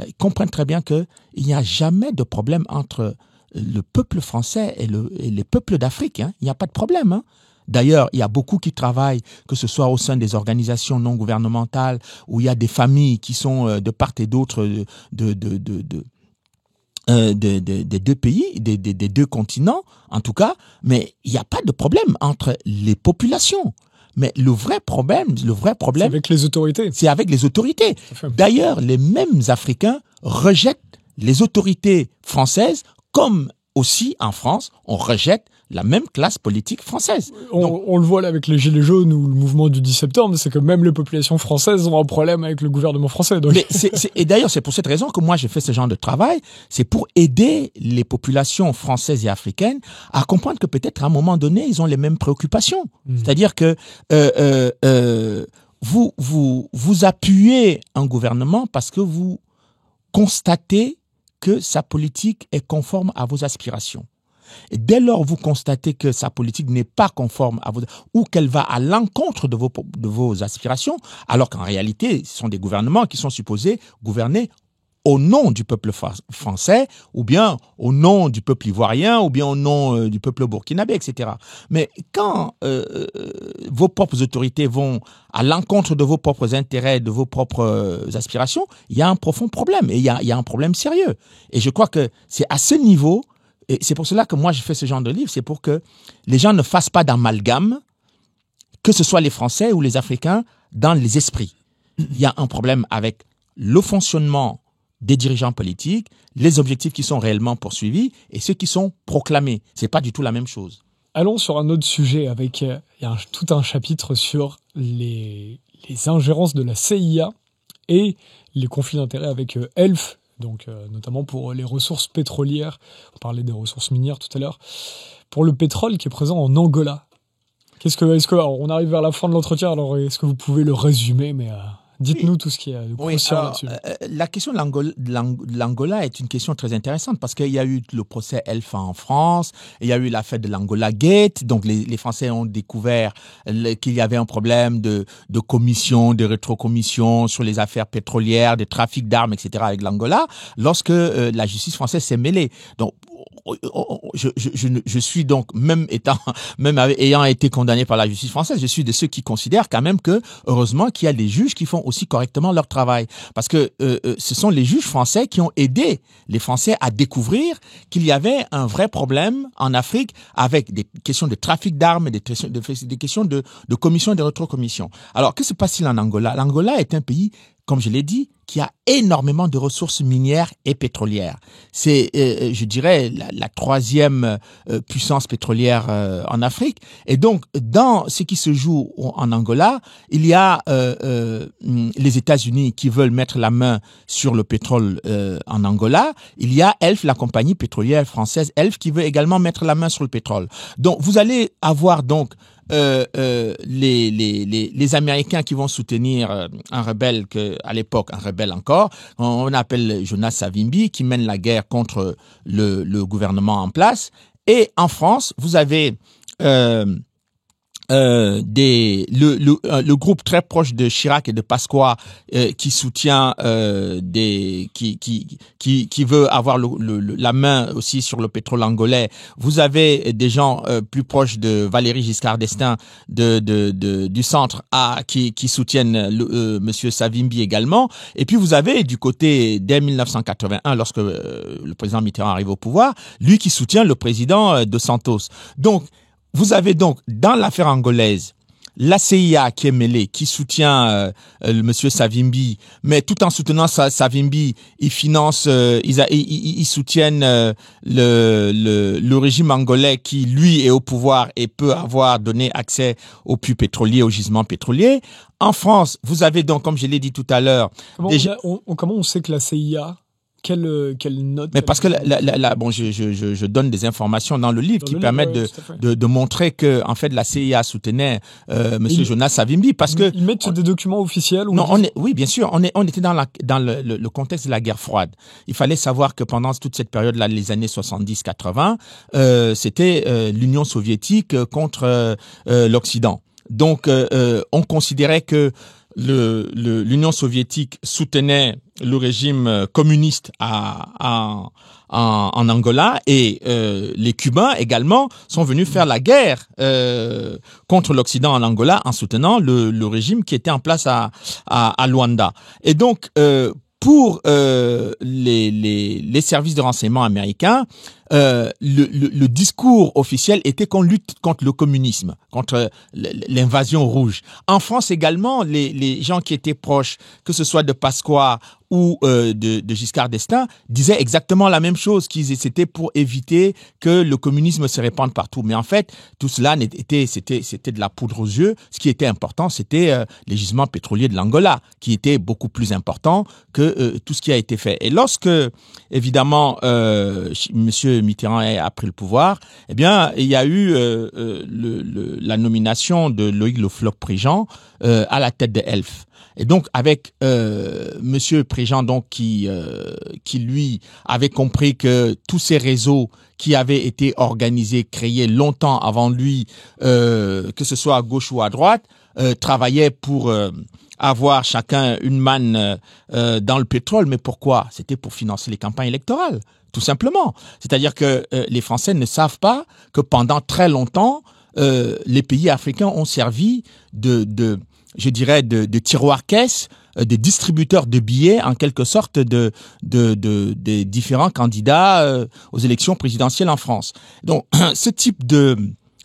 ils comprennent très bien qu'il n'y a jamais de problème entre le peuple français et les peuples d'Afrique. Hein. Il n'y a pas de problème. Hein. D'ailleurs, il y a beaucoup qui travaillent, que ce soit au sein des organisations non gouvernementales, où il y a des familles qui sont de part et d'autre des deux pays, des deux continents, en tout cas, mais il n'y a pas de problème entre les populations. Mais le vrai problème, c'est avec les autorités. C'est avec les autorités. D'ailleurs, les mêmes Africains rejettent les autorités françaises, comme aussi en France, on rejette la même classe politique française. On le voit là avec les Gilets jaunes ou le mouvement du 10 septembre, c'est que même les populations françaises ont un problème avec le gouvernement français. Donc. Mais et d'ailleurs, c'est pour cette raison que moi j'ai fait ce genre de travail, c'est pour aider les populations françaises et africaines à comprendre que peut-être à un moment donné, ils ont les mêmes préoccupations. C'est-à-dire que vous appuyez un gouvernement parce que vous constatez que sa politique est conforme à vos aspirations. Et dès lors vous constatez que sa politique n'est pas conforme à vos, ou qu'elle va à l'encontre de vos aspirations, alors qu'en réalité, ce sont des gouvernements qui sont supposés gouverner au nom du peuple français, ou bien au nom du peuple ivoirien, ou bien au nom du peuple burkinabé, etc. Mais quand vos propres autorités vont à l'encontre de vos propres intérêts, de vos propres aspirations, il y a un profond problème, et il y a un problème sérieux. Et je crois que c'est à ce niveau, et c'est pour cela que moi je fais ce genre de livre, c'est pour que les gens ne fassent pas d'amalgame, que ce soit les Français ou les Africains, dans les esprits. Il y a un problème avec le fonctionnement des dirigeants politiques, les objectifs qui sont réellement poursuivis et ceux qui sont proclamés. C'est pas du tout la même chose. Allons sur un autre sujet avec il y a tout un chapitre sur les ingérences de la CIA et les conflits d'intérêts avec Elf, donc notamment pour les ressources pétrolières. On parlait des ressources minières tout à l'heure. Pour le pétrole qui est présent en Angola. Alors, on arrive vers la fin de l'entretien, alors est-ce que vous pouvez le résumer, mais dites-nous tout ce qui est de crucial là-dessus. La question de l'Angola est une question très intéressante parce qu'il y a eu le procès Elfa en France, il y a eu l'affaire de l'Angola Gate, donc les Français ont découvert qu'il y avait un problème de commission, de rétrocommission sur les affaires pétrolières, de trafic d'armes, etc. avec l'Angola, lorsque la justice française s'est mêlée. Donc, je suis donc, même ayant été condamné par la justice française, je suis de ceux qui considèrent quand même que, heureusement, qu'il y a des juges qui font aussi correctement leur travail. Parce que ce sont les juges français qui ont aidé les Français à découvrir qu'il y avait un vrai problème en Afrique avec des questions de trafic d'armes, des questions de commission et de rétrocommission. Alors, que se passe-t-il en Angola? L'Angola est un pays, comme je l'ai dit, qui a énormément de ressources minières et pétrolières. C'est, je dirais, la troisième puissance pétrolière en Afrique. Et donc, dans ce qui se joue en Angola, il y a les États-Unis qui veulent mettre la main sur le pétrole en Angola. Il y a Elf, la compagnie pétrolière française Elf, qui veut également mettre la main sur le pétrole. Donc, vous allez avoir donc les Américains qui vont soutenir un rebelle à l'époque, un rebelle encore, on appelle Jonas Savimbi, qui mène la guerre contre le gouvernement en place. Et en France, vous avez le groupe très proche de Chirac et de Pasqua qui soutient qui veut avoir la main aussi sur le pétrole angolais. Vous avez des gens plus proches de Valéry Giscard d'Estaing du centre qui soutiennent monsieur Savimbi également. Et puis vous avez du côté dès 1981 lorsque le président Mitterrand arrive au pouvoir, lui qui soutient le président Dos Santos. Donc vous avez donc, dans l'affaire angolaise, la CIA qui est mêlée, qui soutient monsieur Savimbi, mais tout en soutenant Savimbi, ils financent, ils soutiennent le régime angolais qui, lui, est au pouvoir et peut avoir donné accès aux puits pétroliers, aux gisements pétroliers. En France, vous avez donc, comme je l'ai dit tout à l'heure... Comment on sait que la CIA... quelle note? Mais parce que bon, je donne des informations dans le livre qui permettent de montrer que en fait la CIA soutenait Monsieur Jonas Savimbi parce que ils mettent des documents officiels. Non, oui, bien sûr, on était dans le contexte de la guerre froide. Il fallait savoir que pendant toute cette période-là, les années 70-80, c'était l'Union soviétique contre l'Occident. Donc, on considérait que l'Union soviétique soutenait le régime communiste en Angola et les Cubains également sont venus faire la guerre contre l'Occident en Angola en soutenant le régime qui était en place à Luanda. Et donc, pour les services de renseignement américains, le discours officiel était qu'on lutte contre le communisme, contre l'invasion rouge. En France également, les gens qui étaient proches, que ce soit de Pasqua ou de Giscard d'Estaing, disaient exactement la même chose, c'était pour éviter que le communisme se répande partout. Mais en fait, tout cela c'était de la poudre aux yeux. Ce qui était important, c'était les gisements pétroliers de l'Angola, qui étaient beaucoup plus importants que tout ce qui a été fait. Et lorsque, évidemment, Monsieur Mitterrand a pris le pouvoir, eh bien, il y a eu la nomination de Loïc Le Floch-Préjean à la tête de Elf. Et donc avec Monsieur Préjean donc qui lui avait compris que tous ces réseaux qui avaient été organisés, créés longtemps avant lui, que ce soit à gauche ou à droite, travaillaient pour avoir chacun une manne dans le pétrole. Mais pourquoi? C'était pour financer les campagnes électorales, tout simplement. C'est-à-dire que les Français ne savent pas que pendant très longtemps, les pays africains ont servi de tiroir-caisse, des distributeurs de billets, en quelque sorte, des différents candidats aux élections présidentielles en France. Donc, ce type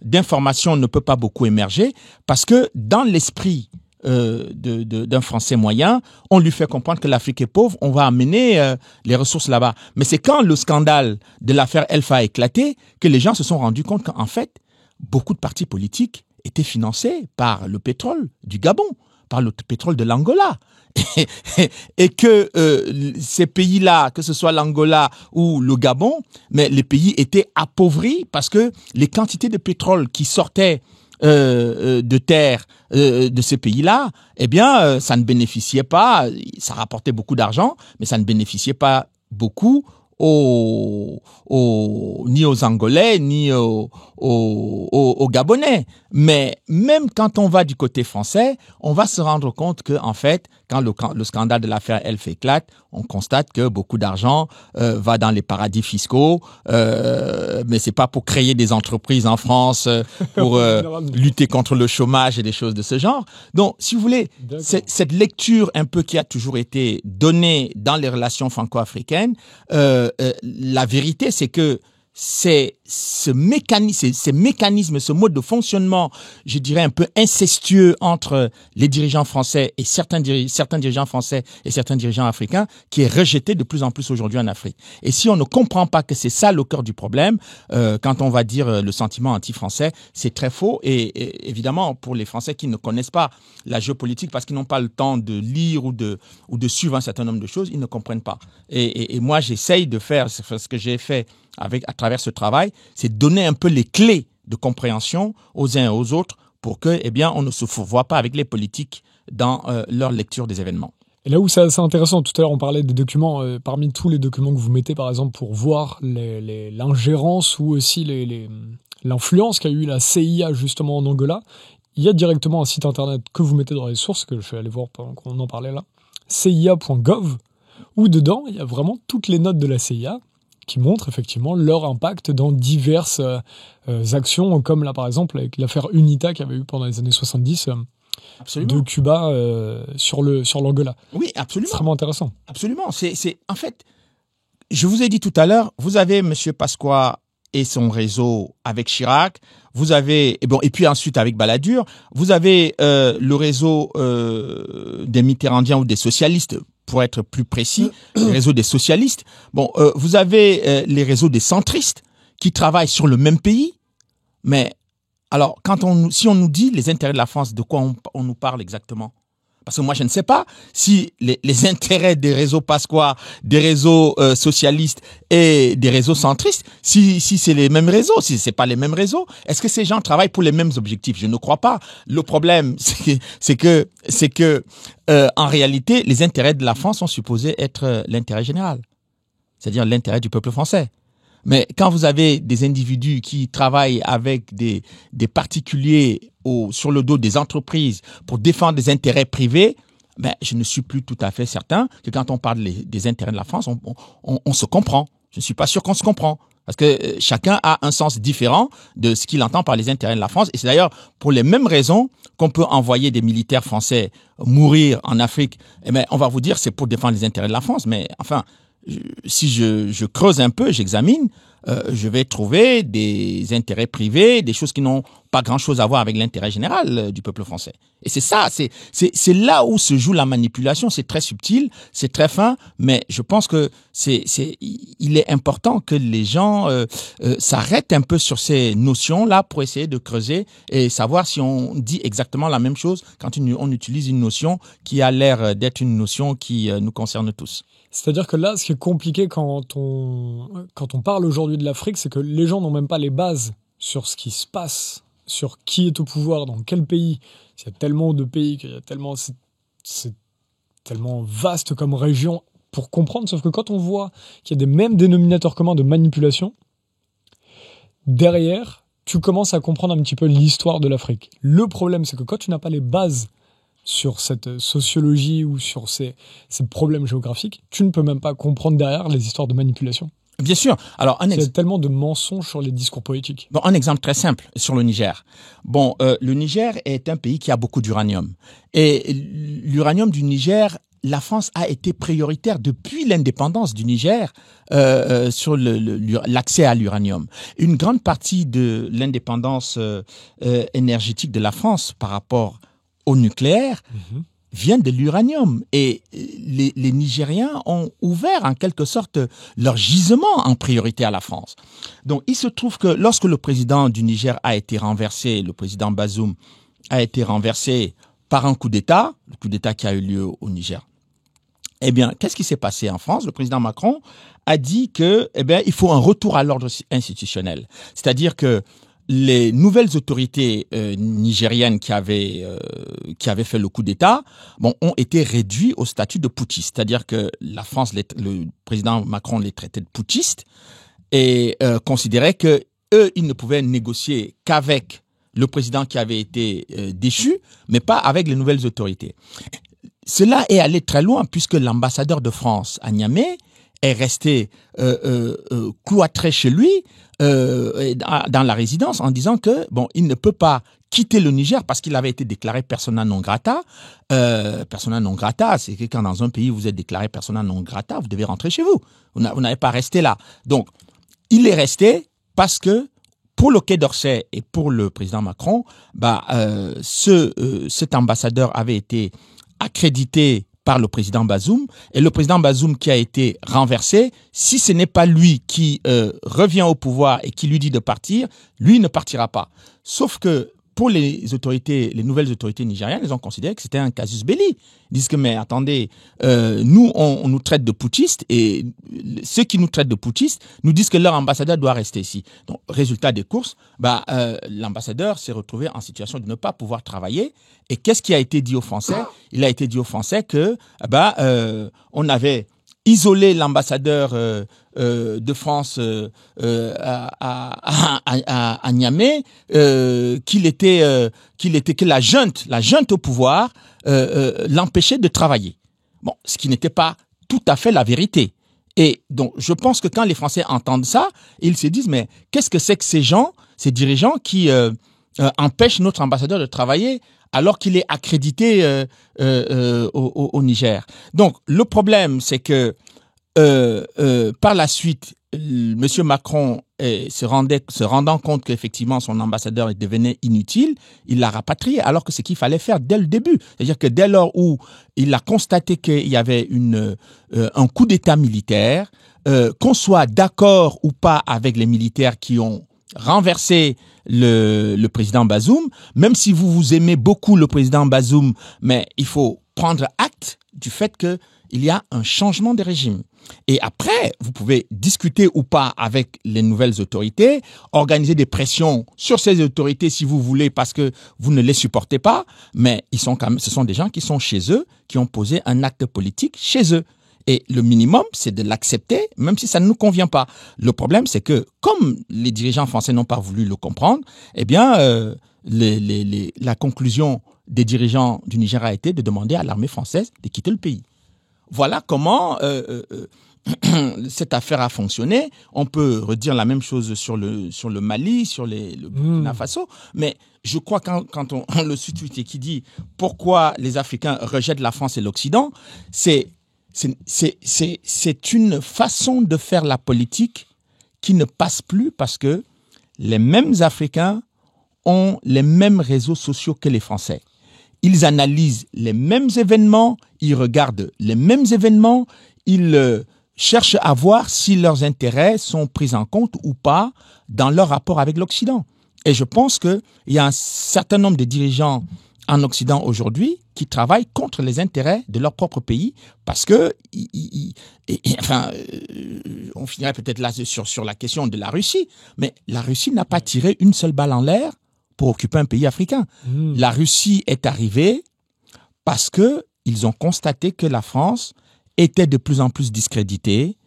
d'information ne peut pas beaucoup émerger parce que dans l'esprit d'un Français moyen, on lui fait comprendre que l'Afrique est pauvre, on va amener les ressources là-bas. Mais c'est quand le scandale de l'affaire Elf a éclaté que les gens se sont rendus compte qu'en fait, beaucoup de partis politiques étaient financés par le pétrole du Gabon, par le pétrole de l'Angola. Et que ces pays-là, que ce soit l'Angola ou le Gabon, mais les pays étaient appauvris parce que les quantités de pétrole qui sortaient de terre de ces pays-là, eh bien, ça ne bénéficiait pas, ça rapportait beaucoup d'argent, mais ça ne bénéficiait pas beaucoup ni aux Angolais, ni aux Gabonais. Mais même quand on va du côté français, on va se rendre compte que, en fait, quand le scandale de l'affaire Elf éclate, on constate que beaucoup d'argent va dans les paradis fiscaux, mais c'est pas pour créer des entreprises en France, pour lutter contre le chômage et des choses de ce genre. Donc, si vous voulez, cette lecture un peu qui a toujours été donnée dans les relations franco-africaines, la vérité, c'est que ce mécanisme, ce mode de fonctionnement, je dirais un peu incestueux entre les dirigeants français et certains dirigeants français et certains dirigeants africains, qui est rejeté de plus en plus aujourd'hui en Afrique. Et si on ne comprend pas que c'est ça le cœur du problème, quand on va dire le sentiment anti-français, c'est très faux. Et évidemment, pour les Français qui ne connaissent pas la géopolitique parce qu'ils n'ont pas le temps de lire ou de suivre un certain nombre de choses, ils ne comprennent pas. Et moi, j'essaye de faire ce que j'ai fait à travers ce travail, c'est donner un peu les clés de compréhension aux uns et aux autres pour que, eh bien, on ne se fourvoie pas avec les politiques dans leur lecture des événements. Et là où c'est assez intéressant, tout à l'heure on parlait des documents, parmi tous les documents que vous mettez par exemple pour voir l'ingérence ou aussi l'influence qu'a eu la CIA justement en Angola, il y a directement un site internet que vous mettez dans les sources, que je suis allé voir pendant qu'on en parlait là, cia.gov, où dedans il y a vraiment toutes les notes de la CIA qui montrent effectivement leur impact dans diverses actions, comme là par exemple avec l'affaire UNITA qu'il y avait eu pendant les années 70 Absolument. de Cuba sur l'Angola. Oui, absolument. C'est vraiment intéressant. Absolument. C'est en fait, je vous ai dit tout à l'heure, vous avez M. Pasqua et son réseau avec Chirac, vous avez et puis ensuite avec Balladur, vous avez le réseau des Mitterrandiens ou des socialistes, pour être plus précis, les réseaux des socialistes. Bon, vous avez les réseaux des centristes qui travaillent sur le même pays. Mais alors, si on nous dit les intérêts de la France, de quoi on nous parle exactement? Parce que moi, je ne sais pas si les intérêts des réseaux Pasqua, des réseaux socialistes et des réseaux centristes, si c'est les mêmes réseaux, si c'est pas les mêmes réseaux, est-ce que ces gens travaillent pour les mêmes objectifs? Je ne crois pas. Le problème, c'est que en réalité, les intérêts de la France sont supposés être l'intérêt général, c'est-à-dire l'intérêt du peuple français. Mais quand vous avez des individus qui travaillent avec des particuliers sur le dos des entreprises pour défendre des intérêts privés, ben, je ne suis plus tout à fait certain que quand on parle des intérêts de la France, on se comprend. Je ne suis pas sûr qu'on se comprend. Parce que chacun a un sens différent de ce qu'il entend par les intérêts de la France. Et c'est d'ailleurs pour les mêmes raisons qu'on peut envoyer des militaires français mourir en Afrique. Eh bien, on va vous dire c'est pour défendre les intérêts de la France. Mais enfin, si je creuse un peu, j'examine, je vais trouver des intérêts privés, des choses qui n'ont pas grand-chose à voir avec l'intérêt général du peuple français. Et c'est ça, c'est là où se joue la manipulation. C'est très subtil, c'est très fin, mais je pense que il est important que les gens s'arrêtent un peu sur ces notions-là pour essayer de creuser et savoir si on dit exactement la même chose quand on utilise une notion qui a l'air d'être une notion qui nous concerne tous. C'est-à-dire que là, ce qui est compliqué quand on parle aujourd'hui de l'Afrique, c'est que les gens n'ont même pas les bases sur ce qui se passe, sur qui est au pouvoir, dans quel pays. Il y a tellement de pays, c'est tellement vaste comme région pour comprendre. Sauf que quand on voit qu'il y a des mêmes dénominateurs communs de manipulation, derrière, tu commences à comprendre un petit peu l'histoire de l'Afrique. Le problème, c'est que quand tu n'as pas les bases sur cette sociologie ou sur ces problèmes géographiques, tu ne peux même pas comprendre derrière les histoires de manipulation. Bien sûr. Alors, il y a tellement de mensonges sur les discours politiques. Bon, un exemple très simple sur le Niger. Bon, le Niger est un pays qui a beaucoup d'uranium. Et l'uranium du Niger, la France a été prioritaire depuis l'indépendance du Niger sur l'accès à l'uranium. Une grande partie de l'indépendance énergétique de la France par rapport au nucléaire vient de l'uranium. Et les Nigériens ont ouvert en quelque sorte leur gisement en priorité à la France. Donc il se trouve que lorsque le président du Niger a été renversé, le président Bazoum a été renversé par un coup d'État, le coup d'État qui a eu lieu au Niger. Eh bien, qu'est-ce qui s'est passé en France? Le président Macron a dit que, il faut un retour à l'ordre institutionnel. C'est-à-dire que les nouvelles autorités nigériennes qui avaient fait le coup d'État, ont été réduits au statut de putschistes. C'est-à-dire que la France, le président Macron les traitait de putschistes et considérait que eux, ils ne pouvaient négocier qu'avec le président qui avait été déchu, mais pas avec les nouvelles autorités. Cela est allé très loin puisque l'ambassadeur de France à Niamey est resté cloîtré chez lui dans la résidence en disant que il ne peut pas quitter le Niger parce qu'il avait été déclaré persona non grata. Persona non grata, c'est que quand dans un pays vous êtes déclaré persona non grata, vous devez rentrer chez vous. Vous n'avez pas resté là. Donc, il est resté parce que pour le Quai d'Orsay et pour le président Macron, cet ambassadeur avait été accrédité par le président Bazoum, et le président Bazoum qui a été renversé, si ce n'est pas lui qui revient au pouvoir et qui lui dit de partir, lui ne partira pas. Sauf que pour les nouvelles autorités nigériennes, elles ont considéré que c'était un casus belli. Ils disent que, mais attendez, nous, on nous traite de putschistes et ceux qui nous traitent de putschistes nous disent que leur ambassadeur doit rester ici. Donc, résultat des courses, l'ambassadeur s'est retrouvé en situation de ne pas pouvoir travailler. Et qu'est-ce qui a été dit aux Français? Il a été dit aux Français que, on avait isolé l'ambassadeur de France à Niamey, que la junte au pouvoir l'empêchait de travailler. Bon, ce qui n'était pas tout à fait la vérité. Et donc, je pense que quand les Français entendent ça, ils se disent, mais qu'est-ce que c'est que ces dirigeants qui empêchent notre ambassadeur de travailler alors qu'il est accrédité au Niger. Donc, le problème, c'est que par la suite, M. Macron, se rendant compte qu'effectivement son ambassadeur devenait inutile, il l'a rapatrié, alors que c'est ce qu'il fallait faire dès le début. C'est-à-dire que dès lors où il a constaté qu'il y avait un coup d'État militaire, qu'on soit d'accord ou pas avec les militaires qui ont renversé le président Bazoum, même si vous aimez beaucoup le président Bazoum, mais il faut prendre acte du fait qu'il y a un changement de régime. Et après, vous pouvez discuter ou pas avec les nouvelles autorités, organiser des pressions sur ces autorités si vous voulez parce que vous ne les supportez pas, mais ce sont des gens qui sont chez eux, qui ont posé un acte politique chez eux. Et le minimum, c'est de l'accepter, même si ça ne nous convient pas. Le problème, c'est que comme les dirigeants français n'ont pas voulu le comprendre, eh bien, la conclusion des dirigeants du Niger a été de demander à l'armée française de quitter le pays. Voilà comment cette affaire a fonctionné. On peut redire la même chose sur le Mali, sur le Burkina Faso, mais je crois quand on le tweet qui dit pourquoi les Africains rejettent la France et l'Occident, c'est une façon de faire la politique qui ne passe plus parce que les mêmes Africains ont les mêmes réseaux sociaux que les Français. Ils analysent les mêmes événements, ils regardent les mêmes événements, ils cherchent à voir si leurs intérêts sont pris en compte ou pas dans leur rapport avec l'Occident. Et je pense qu'il y a un certain nombre de dirigeants en Occident aujourd'hui qui travaillent contre les intérêts de leur propre pays parce que, on finirait peut-être là sur la question de la Russie, mais la Russie n'a pas tiré une seule balle en l'air pour occuper un pays africain. La Russie est arrivée parce que ils ont constaté que la France était de plus en plus discréditée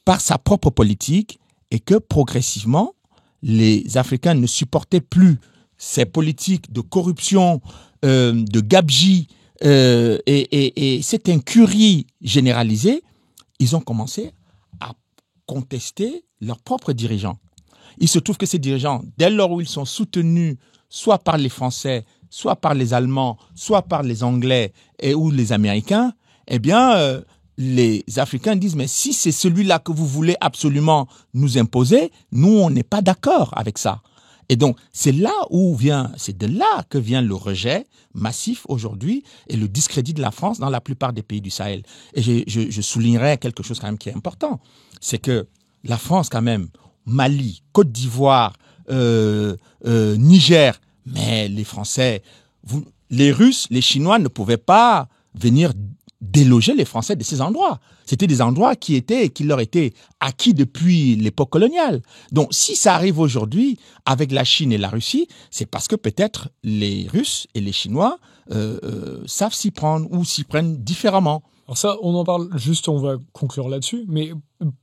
par sa propre politique et que progressivement, les Africains ne supportaient plus ces politiques de corruption, de gabegie et cette incurie généralisée. Ils ont commencé à contester leurs propres dirigeants. Il se trouve que ces dirigeants, dès lors où ils sont soutenus soit par les Français, soit par les Allemands, soit par les Anglais ou les Américains, eh bien, les Africains disent, mais si c'est celui-là que vous voulez absolument nous imposer, nous, on n'est pas d'accord avec ça. Et donc, c'est de là que vient le rejet massif aujourd'hui et le discrédit de la France dans la plupart des pays du Sahel. Et je soulignerai quelque chose quand même qui est important, c'est que la France quand même, Mali, Côte d'Ivoire, Niger, mais les Français, les Russes, les Chinois ne pouvaient pas venir déloger les Français de ces endroits. C'était des endroits qui leur étaient acquis depuis l'époque coloniale. Donc, si ça arrive aujourd'hui avec la Chine et la Russie, c'est parce que peut-être les Russes et les Chinois savent s'y prendre ou s'y prennent différemment. Alors ça, on en parle juste, on va conclure là-dessus, mais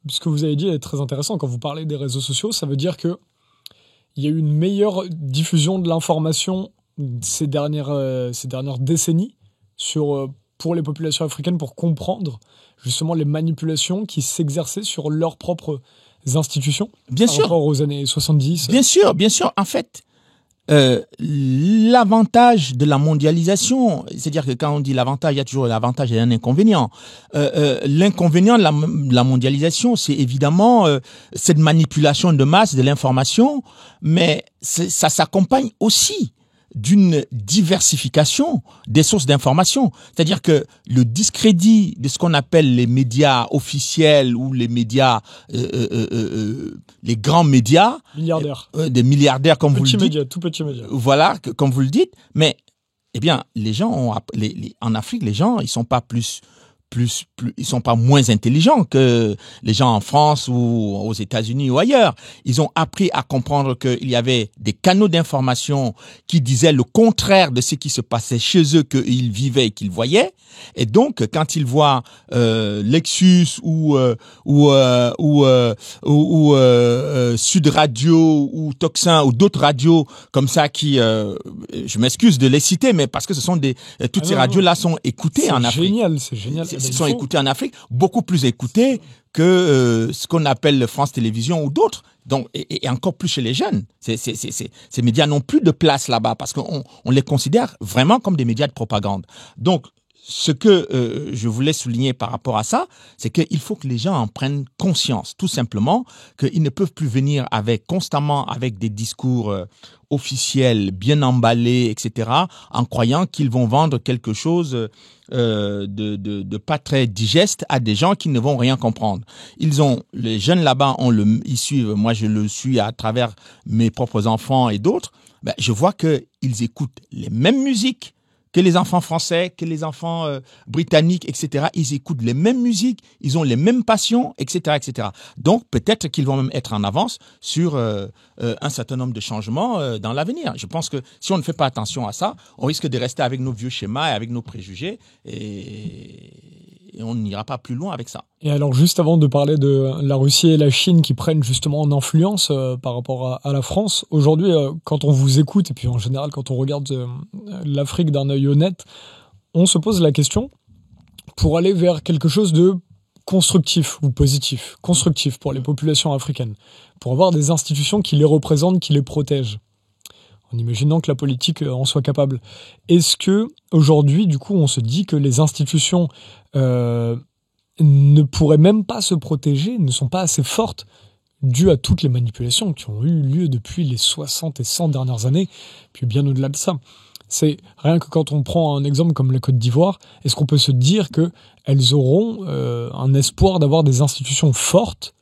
ce que vous avez dit est très intéressant. Quand vous parlez des réseaux sociaux, ça veut dire que il y a eu une meilleure diffusion de l'information ces dernières décennies pour les populations africaines pour comprendre justement les manipulations qui s'exerçaient sur leurs propres institutions. Bien sûr. Par rapport aux années 70. Bien sûr. En fait, l'avantage de la mondialisation, c'est-à-dire que quand on dit l'avantage, il y a toujours l'avantage et un inconvénient. L'inconvénient de la mondialisation, c'est évidemment cette manipulation de masse de l'information, mais ça s'accompagne aussi d'une diversification des sources d'information. C'est-à-dire que le discrédit de ce qu'on appelle les médias officiels ou les médias, les grands médias, des milliardaires comme vous le dites, tout petit média. Voilà, comme vous le dites. Mais eh bien, les gens en Afrique, les gens, ils sont pas ils sont pas moins intelligents que les gens en France ou aux États-Unis ou ailleurs. Ils ont appris à comprendre qu'il y avait des canaux d'information qui disaient le contraire de ce qui se passait chez eux, qu'ils vivaient et qu'ils voyaient. Et donc, quand ils voient Lexus ou Sud Radio ou Tocsin ou d'autres radios comme ça qui, je m'excuse de les citer, mais parce que ce sont toutes ces radios-là sont écoutées en Afrique. C'est génial. Sont écoutés en Afrique, beaucoup plus écoutés que ce qu'on appelle France Télévisions ou d'autres. Donc, et encore plus chez les jeunes. Ces médias n'ont plus de place là-bas parce qu'on les considère vraiment comme des médias de propagande. Donc, ce que je voulais souligner par rapport à ça, c'est qu'il faut que les gens en prennent conscience, tout simplement, qu'ils ne peuvent plus venir constamment avec des discours officiels, bien emballés, etc., en croyant qu'ils vont vendre quelque chose de pas très digeste à des gens qui ne vont rien comprendre. Les jeunes là-bas, ils suivent, moi je le suis à travers mes propres enfants et d'autres, je vois qu'ils écoutent les mêmes musiques que les enfants français, que les enfants britanniques, etc. Ils écoutent les mêmes musiques, ils ont les mêmes passions, etc., etc. Donc, peut-être qu'ils vont même être en avance sur un certain nombre de changements dans l'avenir. Je pense que si on ne fait pas attention à ça, on risque de rester avec nos vieux schémas et avec nos préjugés et on n'ira pas plus loin avec ça. Et alors, juste avant de parler de la Russie et la Chine qui prennent justement en influence par rapport à la France, aujourd'hui, quand on vous écoute, et puis en général, quand on regarde l'Afrique d'un œil honnête, on se pose la question, pour aller vers quelque chose de constructif ou positif, constructif pour les populations africaines, pour avoir des institutions qui les représentent, qui les protègent, en imaginant que la politique en soit capable. Est-ce que aujourd'hui, du coup, on se dit que les institutions ne pourraient même pas se protéger, ne sont pas assez fortes, dû à toutes les manipulations qui ont eu lieu depuis les 60 et 100 dernières années, puis bien au-delà de ça. C'est rien que quand on prend un exemple comme la Côte d'Ivoire, est-ce qu'on peut se dire qu'elles auront un espoir d'avoir des institutions fortes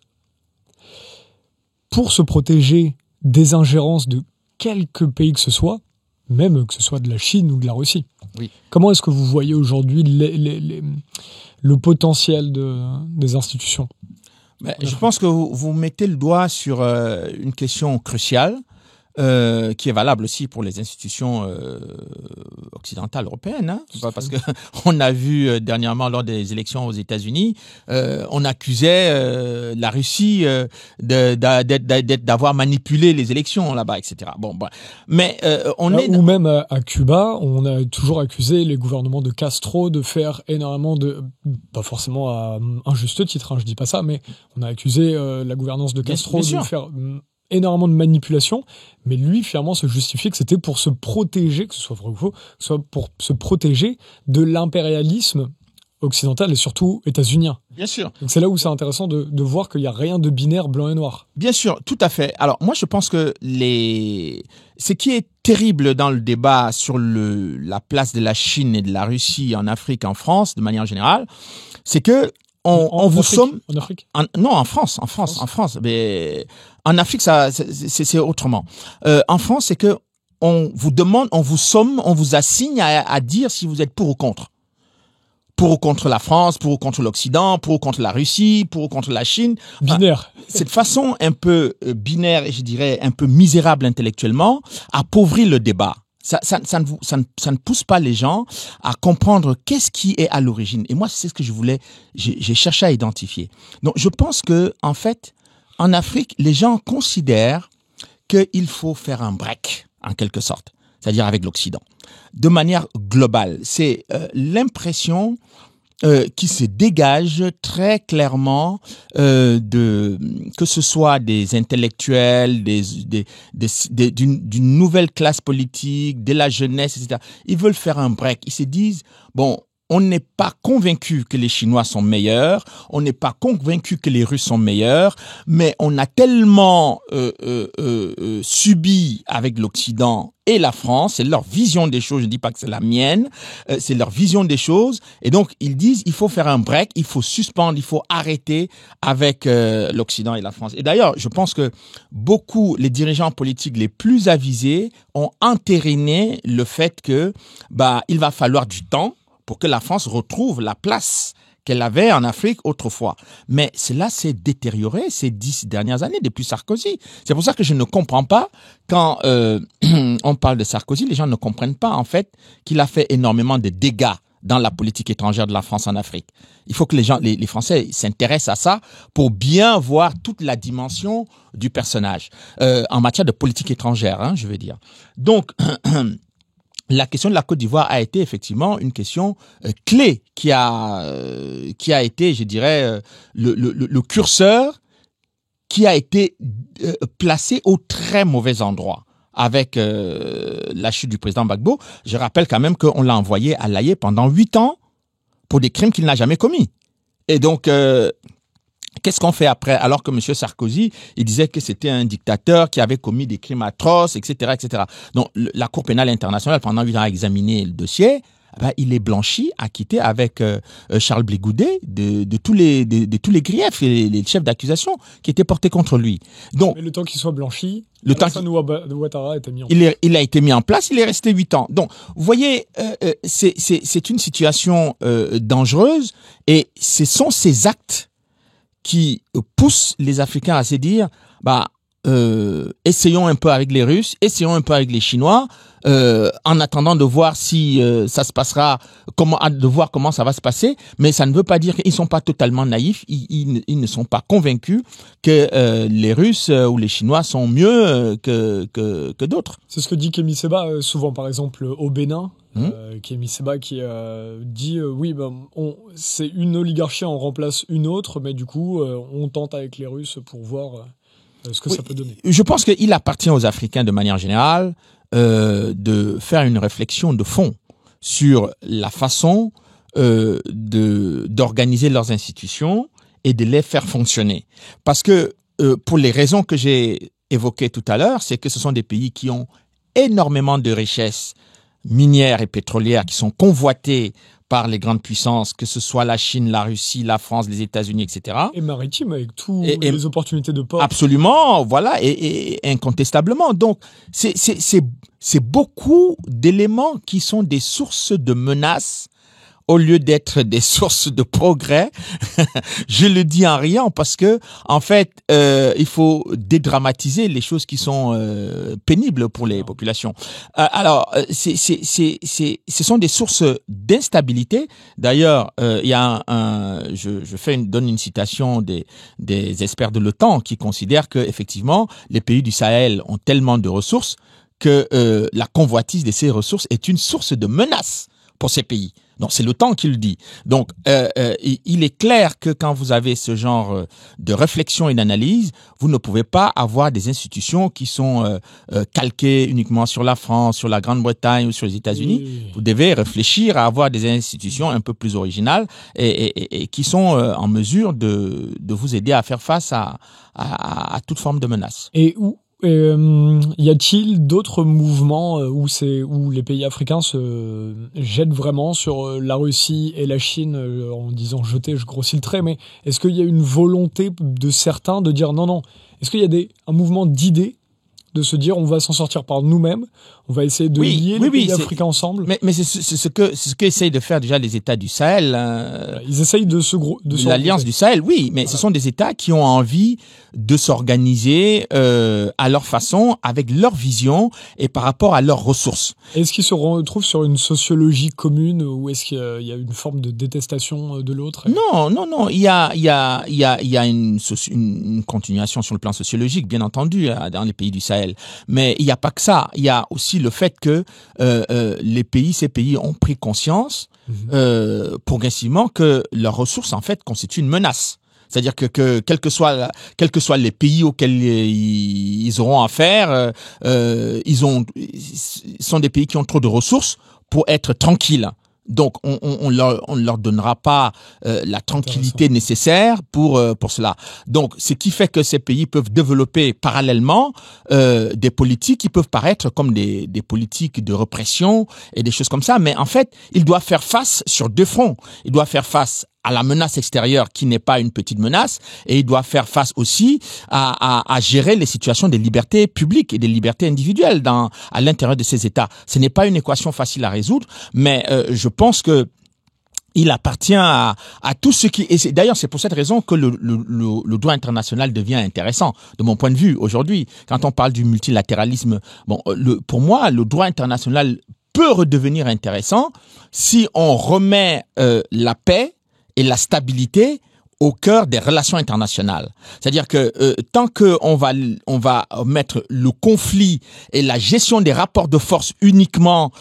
pour se protéger des ingérences de quelque pays que ce soit, même que ce soit de la Chine ou de la Russie? Oui. Comment est-ce que vous voyez aujourd'hui le potentiel des institutions? Je pense que vous mettez le doigt sur une question cruciale qui est valable aussi pour les institutions occidentales européennes, hein, parce que on a vu dernièrement lors des élections aux États-Unis, on accusait la Russie d'avoir manipulé les élections là-bas, etc. Bon, mais ou même à Cuba, on a toujours accusé les gouvernements de Castro de faire énormément pas forcément à un juste titre, hein, je dis pas ça, mais on a accusé la gouvernance de Castro de faire énormément de manipulation, mais lui, finalement, se justifiait que c'était pour se protéger, que ce soit vrai ou faux, que ce soit pour se protéger de l'impérialisme occidental et surtout états-unien. Bien sûr. Donc c'est là où c'est intéressant de voir qu'il n'y a rien de binaire blanc et noir. Bien sûr, tout à fait. Alors moi, je pense que ce qui est terrible dans le débat sur la place de la Chine et de la Russie en Afrique, en France, de manière générale, c'est que en Afrique. Non, en France. Mais en Afrique, ça, c'est autrement. En France, c'est que on vous demande, on vous assigne à dire si vous êtes pour ou contre. Pour ou contre la France, pour ou contre l'Occident, pour ou contre la Russie, pour ou contre la Chine. Binaire. Cette façon un peu binaire et je dirais un peu misérable intellectuellement appauvrit le débat. Ça ne pousse pas les gens à comprendre qu'est-ce qui est à l'origine. Et moi, c'est ce que j'ai cherché à identifier. Donc, je pense que, en fait, en Afrique, les gens considèrent qu'il faut faire un break, en quelque sorte. C'est-à-dire avec l'Occident. De manière globale. C'est l'impression qui se dégage très clairement que ce soit des intellectuels, d'une nouvelle classe politique, de la jeunesse, etc. Ils veulent faire un break. Ils se disent, bon, on n'est pas convaincu que les Chinois sont meilleurs, on n'est pas convaincu que les Russes sont meilleurs, mais on a tellement subi avec l'Occident et la France, c'est leur vision des choses, je ne dis pas que c'est la mienne, c'est leur vision des choses, et donc ils disent il faut faire un break, il faut suspendre, il faut arrêter avec l'Occident et la France. Et d'ailleurs, je pense que les dirigeants politiques les plus avisés ont entériné le fait que il va falloir du temps pour que la France retrouve la place qu'elle avait en Afrique autrefois. Mais cela s'est détérioré ces 10 dernières années depuis Sarkozy. C'est pour ça que je ne comprends pas quand on parle de Sarkozy, les gens ne comprennent pas en fait qu'il a fait énormément de dégâts dans la politique étrangère de la France en Afrique. Il faut que les Français s'intéressent à ça pour bien voir toute la dimension du personnage en matière de politique étrangère, hein, je veux dire. Donc la question de la Côte d'Ivoire a été effectivement une question clé qui a été, je dirais, le curseur qui a été placé au très mauvais endroit avec la chute du président Gbagbo. Je rappelle quand même qu'on l'a envoyé à l'Haye pendant 8 ans pour des crimes qu'il n'a jamais commis. Et donc, qu'est-ce qu'on fait après? Alors que M. Sarkozy, il disait que c'était un dictateur qui avait commis des crimes atroces, etc., etc. Donc, la Cour pénale internationale, pendant 8 ans, a examiné le dossier, il est blanchi, acquitté avec Charles Blé Goudet de tous les griefs et les chefs d'accusation qui étaient portés contre lui. Donc, mais le temps qu'il soit blanchi, Alassane Ouattara a été mis en place. Il a été mis en place, il est resté 8 ans. Donc, vous voyez, c'est une situation dangereuse et ce sont ces actes qui poussent les Africains à se dire, essayons un peu avec les Russes, essayons un peu avec les Chinois, en attendant de voir si ça se passera, de voir comment ça va se passer. Mais ça ne veut pas dire qu'ils sont pas totalement naïfs. Ils ne sont pas convaincus que les Russes ou les Chinois sont mieux que d'autres. C'est ce que dit Kémy Séba souvent, par exemple au Bénin. Kémy Séba qui dit c'est une oligarchie, on remplace une autre, mais du coup on tente avec les Russes pour voir ce que ça peut donner. Je pense qu'il appartient aux Africains de manière générale de faire une réflexion de fond sur la façon d'organiser leurs institutions et de les faire fonctionner. Parce que pour les raisons que j'ai évoquées tout à l'heure, c'est que ce sont des pays qui ont énormément de richesses minières et pétrolières qui sont convoitées par les grandes puissances, que ce soit la Chine, la Russie, la France, les États-Unis, etc. Et maritime, avec toutes les opportunités de port. Absolument, voilà, et incontestablement. Donc, c'est beaucoup d'éléments qui sont des sources de menaces au lieu d'être des sources de progrès. Je le dis en riant parce que, en fait, il faut dédramatiser les choses qui sont pénibles pour les populations. Alors, ce sont des sources d'instabilité. D'ailleurs, il y a donne une citation des experts de l'OTAN qui considèrent que, effectivement, les pays du Sahel ont tellement de ressources que la convoitise de ces ressources est une source de menace pour ces pays. Donc, c'est l'OTAN qui le dit. Donc, il est clair que quand vous avez ce genre de réflexion et d'analyse, vous ne pouvez pas avoir des institutions qui sont calquées uniquement sur la France, sur la Grande-Bretagne ou sur les États-Unis. Oui. Vous devez réfléchir à avoir des institutions un peu plus originales et qui sont en mesure de vous aider à faire face à toute forme de menace. Et y a-t-il d'autres mouvements où les pays africains se jettent vraiment sur la Russie et la Chine en disant jeter, je grossis le trait, mais est-ce qu'il y a une volonté de certains de dire non, est-ce qu'il y a un mouvement d'idées de se dire on va s'en sortir par nous-mêmes, on va essayer de lier les pays africains ensemble. Mais c'est ce que essayent de faire déjà les États du Sahel. Ils essayent de l'Alliance du Sahel, oui, mais ce sont des États qui ont envie de s'organiser à leur façon, avec leur vision et par rapport à leurs ressources. Est-ce qu'ils se retrouvent sur une sociologie commune ou est-ce qu'il y a une forme de détestation de l'autre? Non. Il y a une continuation sur le plan sociologique, bien entendu, dans les pays du Sahel. Mais il n'y a pas que ça. Il y a aussi le fait que ces pays ont pris conscience progressivement que leurs ressources, en fait, constituent une menace. C'est-à-dire que quels que soient les pays auxquels ils auront affaire, sont des pays qui ont trop de ressources pour être tranquilles. Donc, on leur donnera pas la tranquillité nécessaire pour cela. Donc, ce qui fait que ces pays peuvent développer parallèlement des politiques qui peuvent paraître comme des politiques de répression et des choses comme ça. Mais en fait, ils doivent faire face sur deux fronts. Ils doivent faire face à la menace extérieure qui n'est pas une petite menace et il doit faire face aussi à gérer les situations des libertés publiques et des libertés individuelles à l'intérieur de ces États. Ce n'est pas une équation facile à résoudre, mais je pense que il appartient à tout ce qui... Et d'ailleurs, c'est pour cette raison que le droit international devient intéressant, de mon point de vue, aujourd'hui. Quand on parle du multilatéralisme, pour moi, le droit international peut redevenir intéressant si on remet la paix et la stabilité au cœur des relations internationales. C'est-à-dire que tant que on va mettre le conflit et la gestion des rapports de force uniquement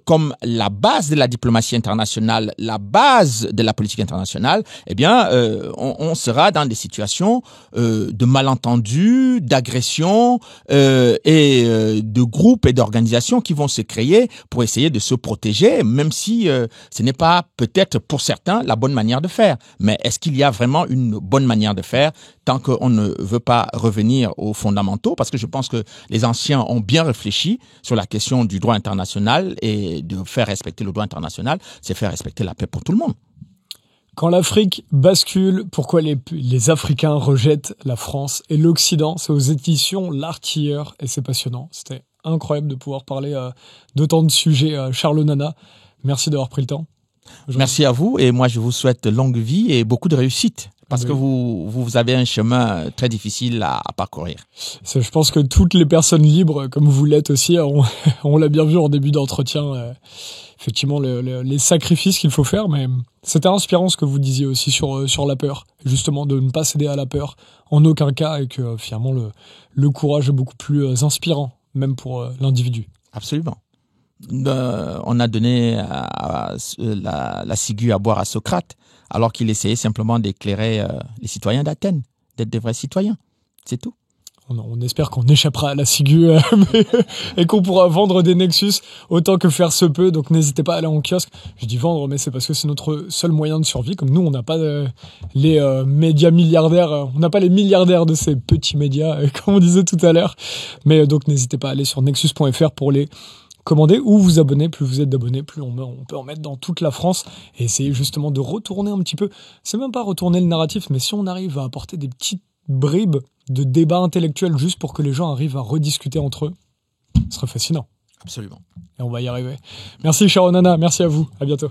comme la base de la diplomatie internationale, la base de la politique internationale, eh bien on sera dans des situations de malentendus, d'agressions et de groupes et d'organisations qui vont se créer pour essayer de se protéger, même si ce n'est pas peut-être pour certains la bonne manière de faire. Mais est-ce qu'il y a vraiment une bonne manière de faire tant qu'on ne veut pas revenir aux fondamentaux, parce que je pense que les anciens ont bien réfléchi sur la question du droit international, et de faire respecter le droit international, c'est faire respecter la paix pour tout le monde. Quand l'Afrique bascule, pourquoi les Africains rejettent la France et l'Occident? C'est aux éditions L'Artilleur et c'est passionnant. C'était incroyable de pouvoir parler d'autant de sujets. Charles Onana, merci d'avoir pris le temps. Merci à vous, et moi je vous souhaite longue vie et beaucoup de réussite, parce que vous avez un chemin très difficile à parcourir. Je pense que toutes les personnes libres, comme vous l'êtes aussi, on l'a bien vu en début d'entretien, effectivement les sacrifices qu'il faut faire, mais c'était inspirant ce que vous disiez aussi sur la peur, justement de ne pas céder à la peur en aucun cas, et que finalement le courage est beaucoup plus inspirant, même pour l'individu. Absolument. On a donné la ciguë à boire à Socrate, alors qu'il essayait simplement d'éclairer les citoyens d'Athènes, d'être des vrais citoyens. C'est tout. On espère qu'on échappera à la ciguë et qu'on pourra vendre des Nexus autant que faire se peut. Donc n'hésitez pas à aller en kiosque. Je dis vendre, mais c'est parce que c'est notre seul moyen de survie. Comme nous, on n'a pas les médias milliardaires, on n'a pas les milliardaires de ces petits médias, comme on disait tout à l'heure. Mais donc n'hésitez pas à aller sur nexus.fr pour les commander ou vous abonner. Plus vous êtes d'abonnés, plus on peut en mettre dans toute la France, et essayer justement de retourner un petit peu. C'est même pas retourner le narratif, mais si on arrive à apporter des petites bribes de débat intellectuel juste pour que les gens arrivent à rediscuter entre eux, ce serait fascinant. Absolument. Et on va y arriver. Merci Sharon Anna, merci à vous, à bientôt.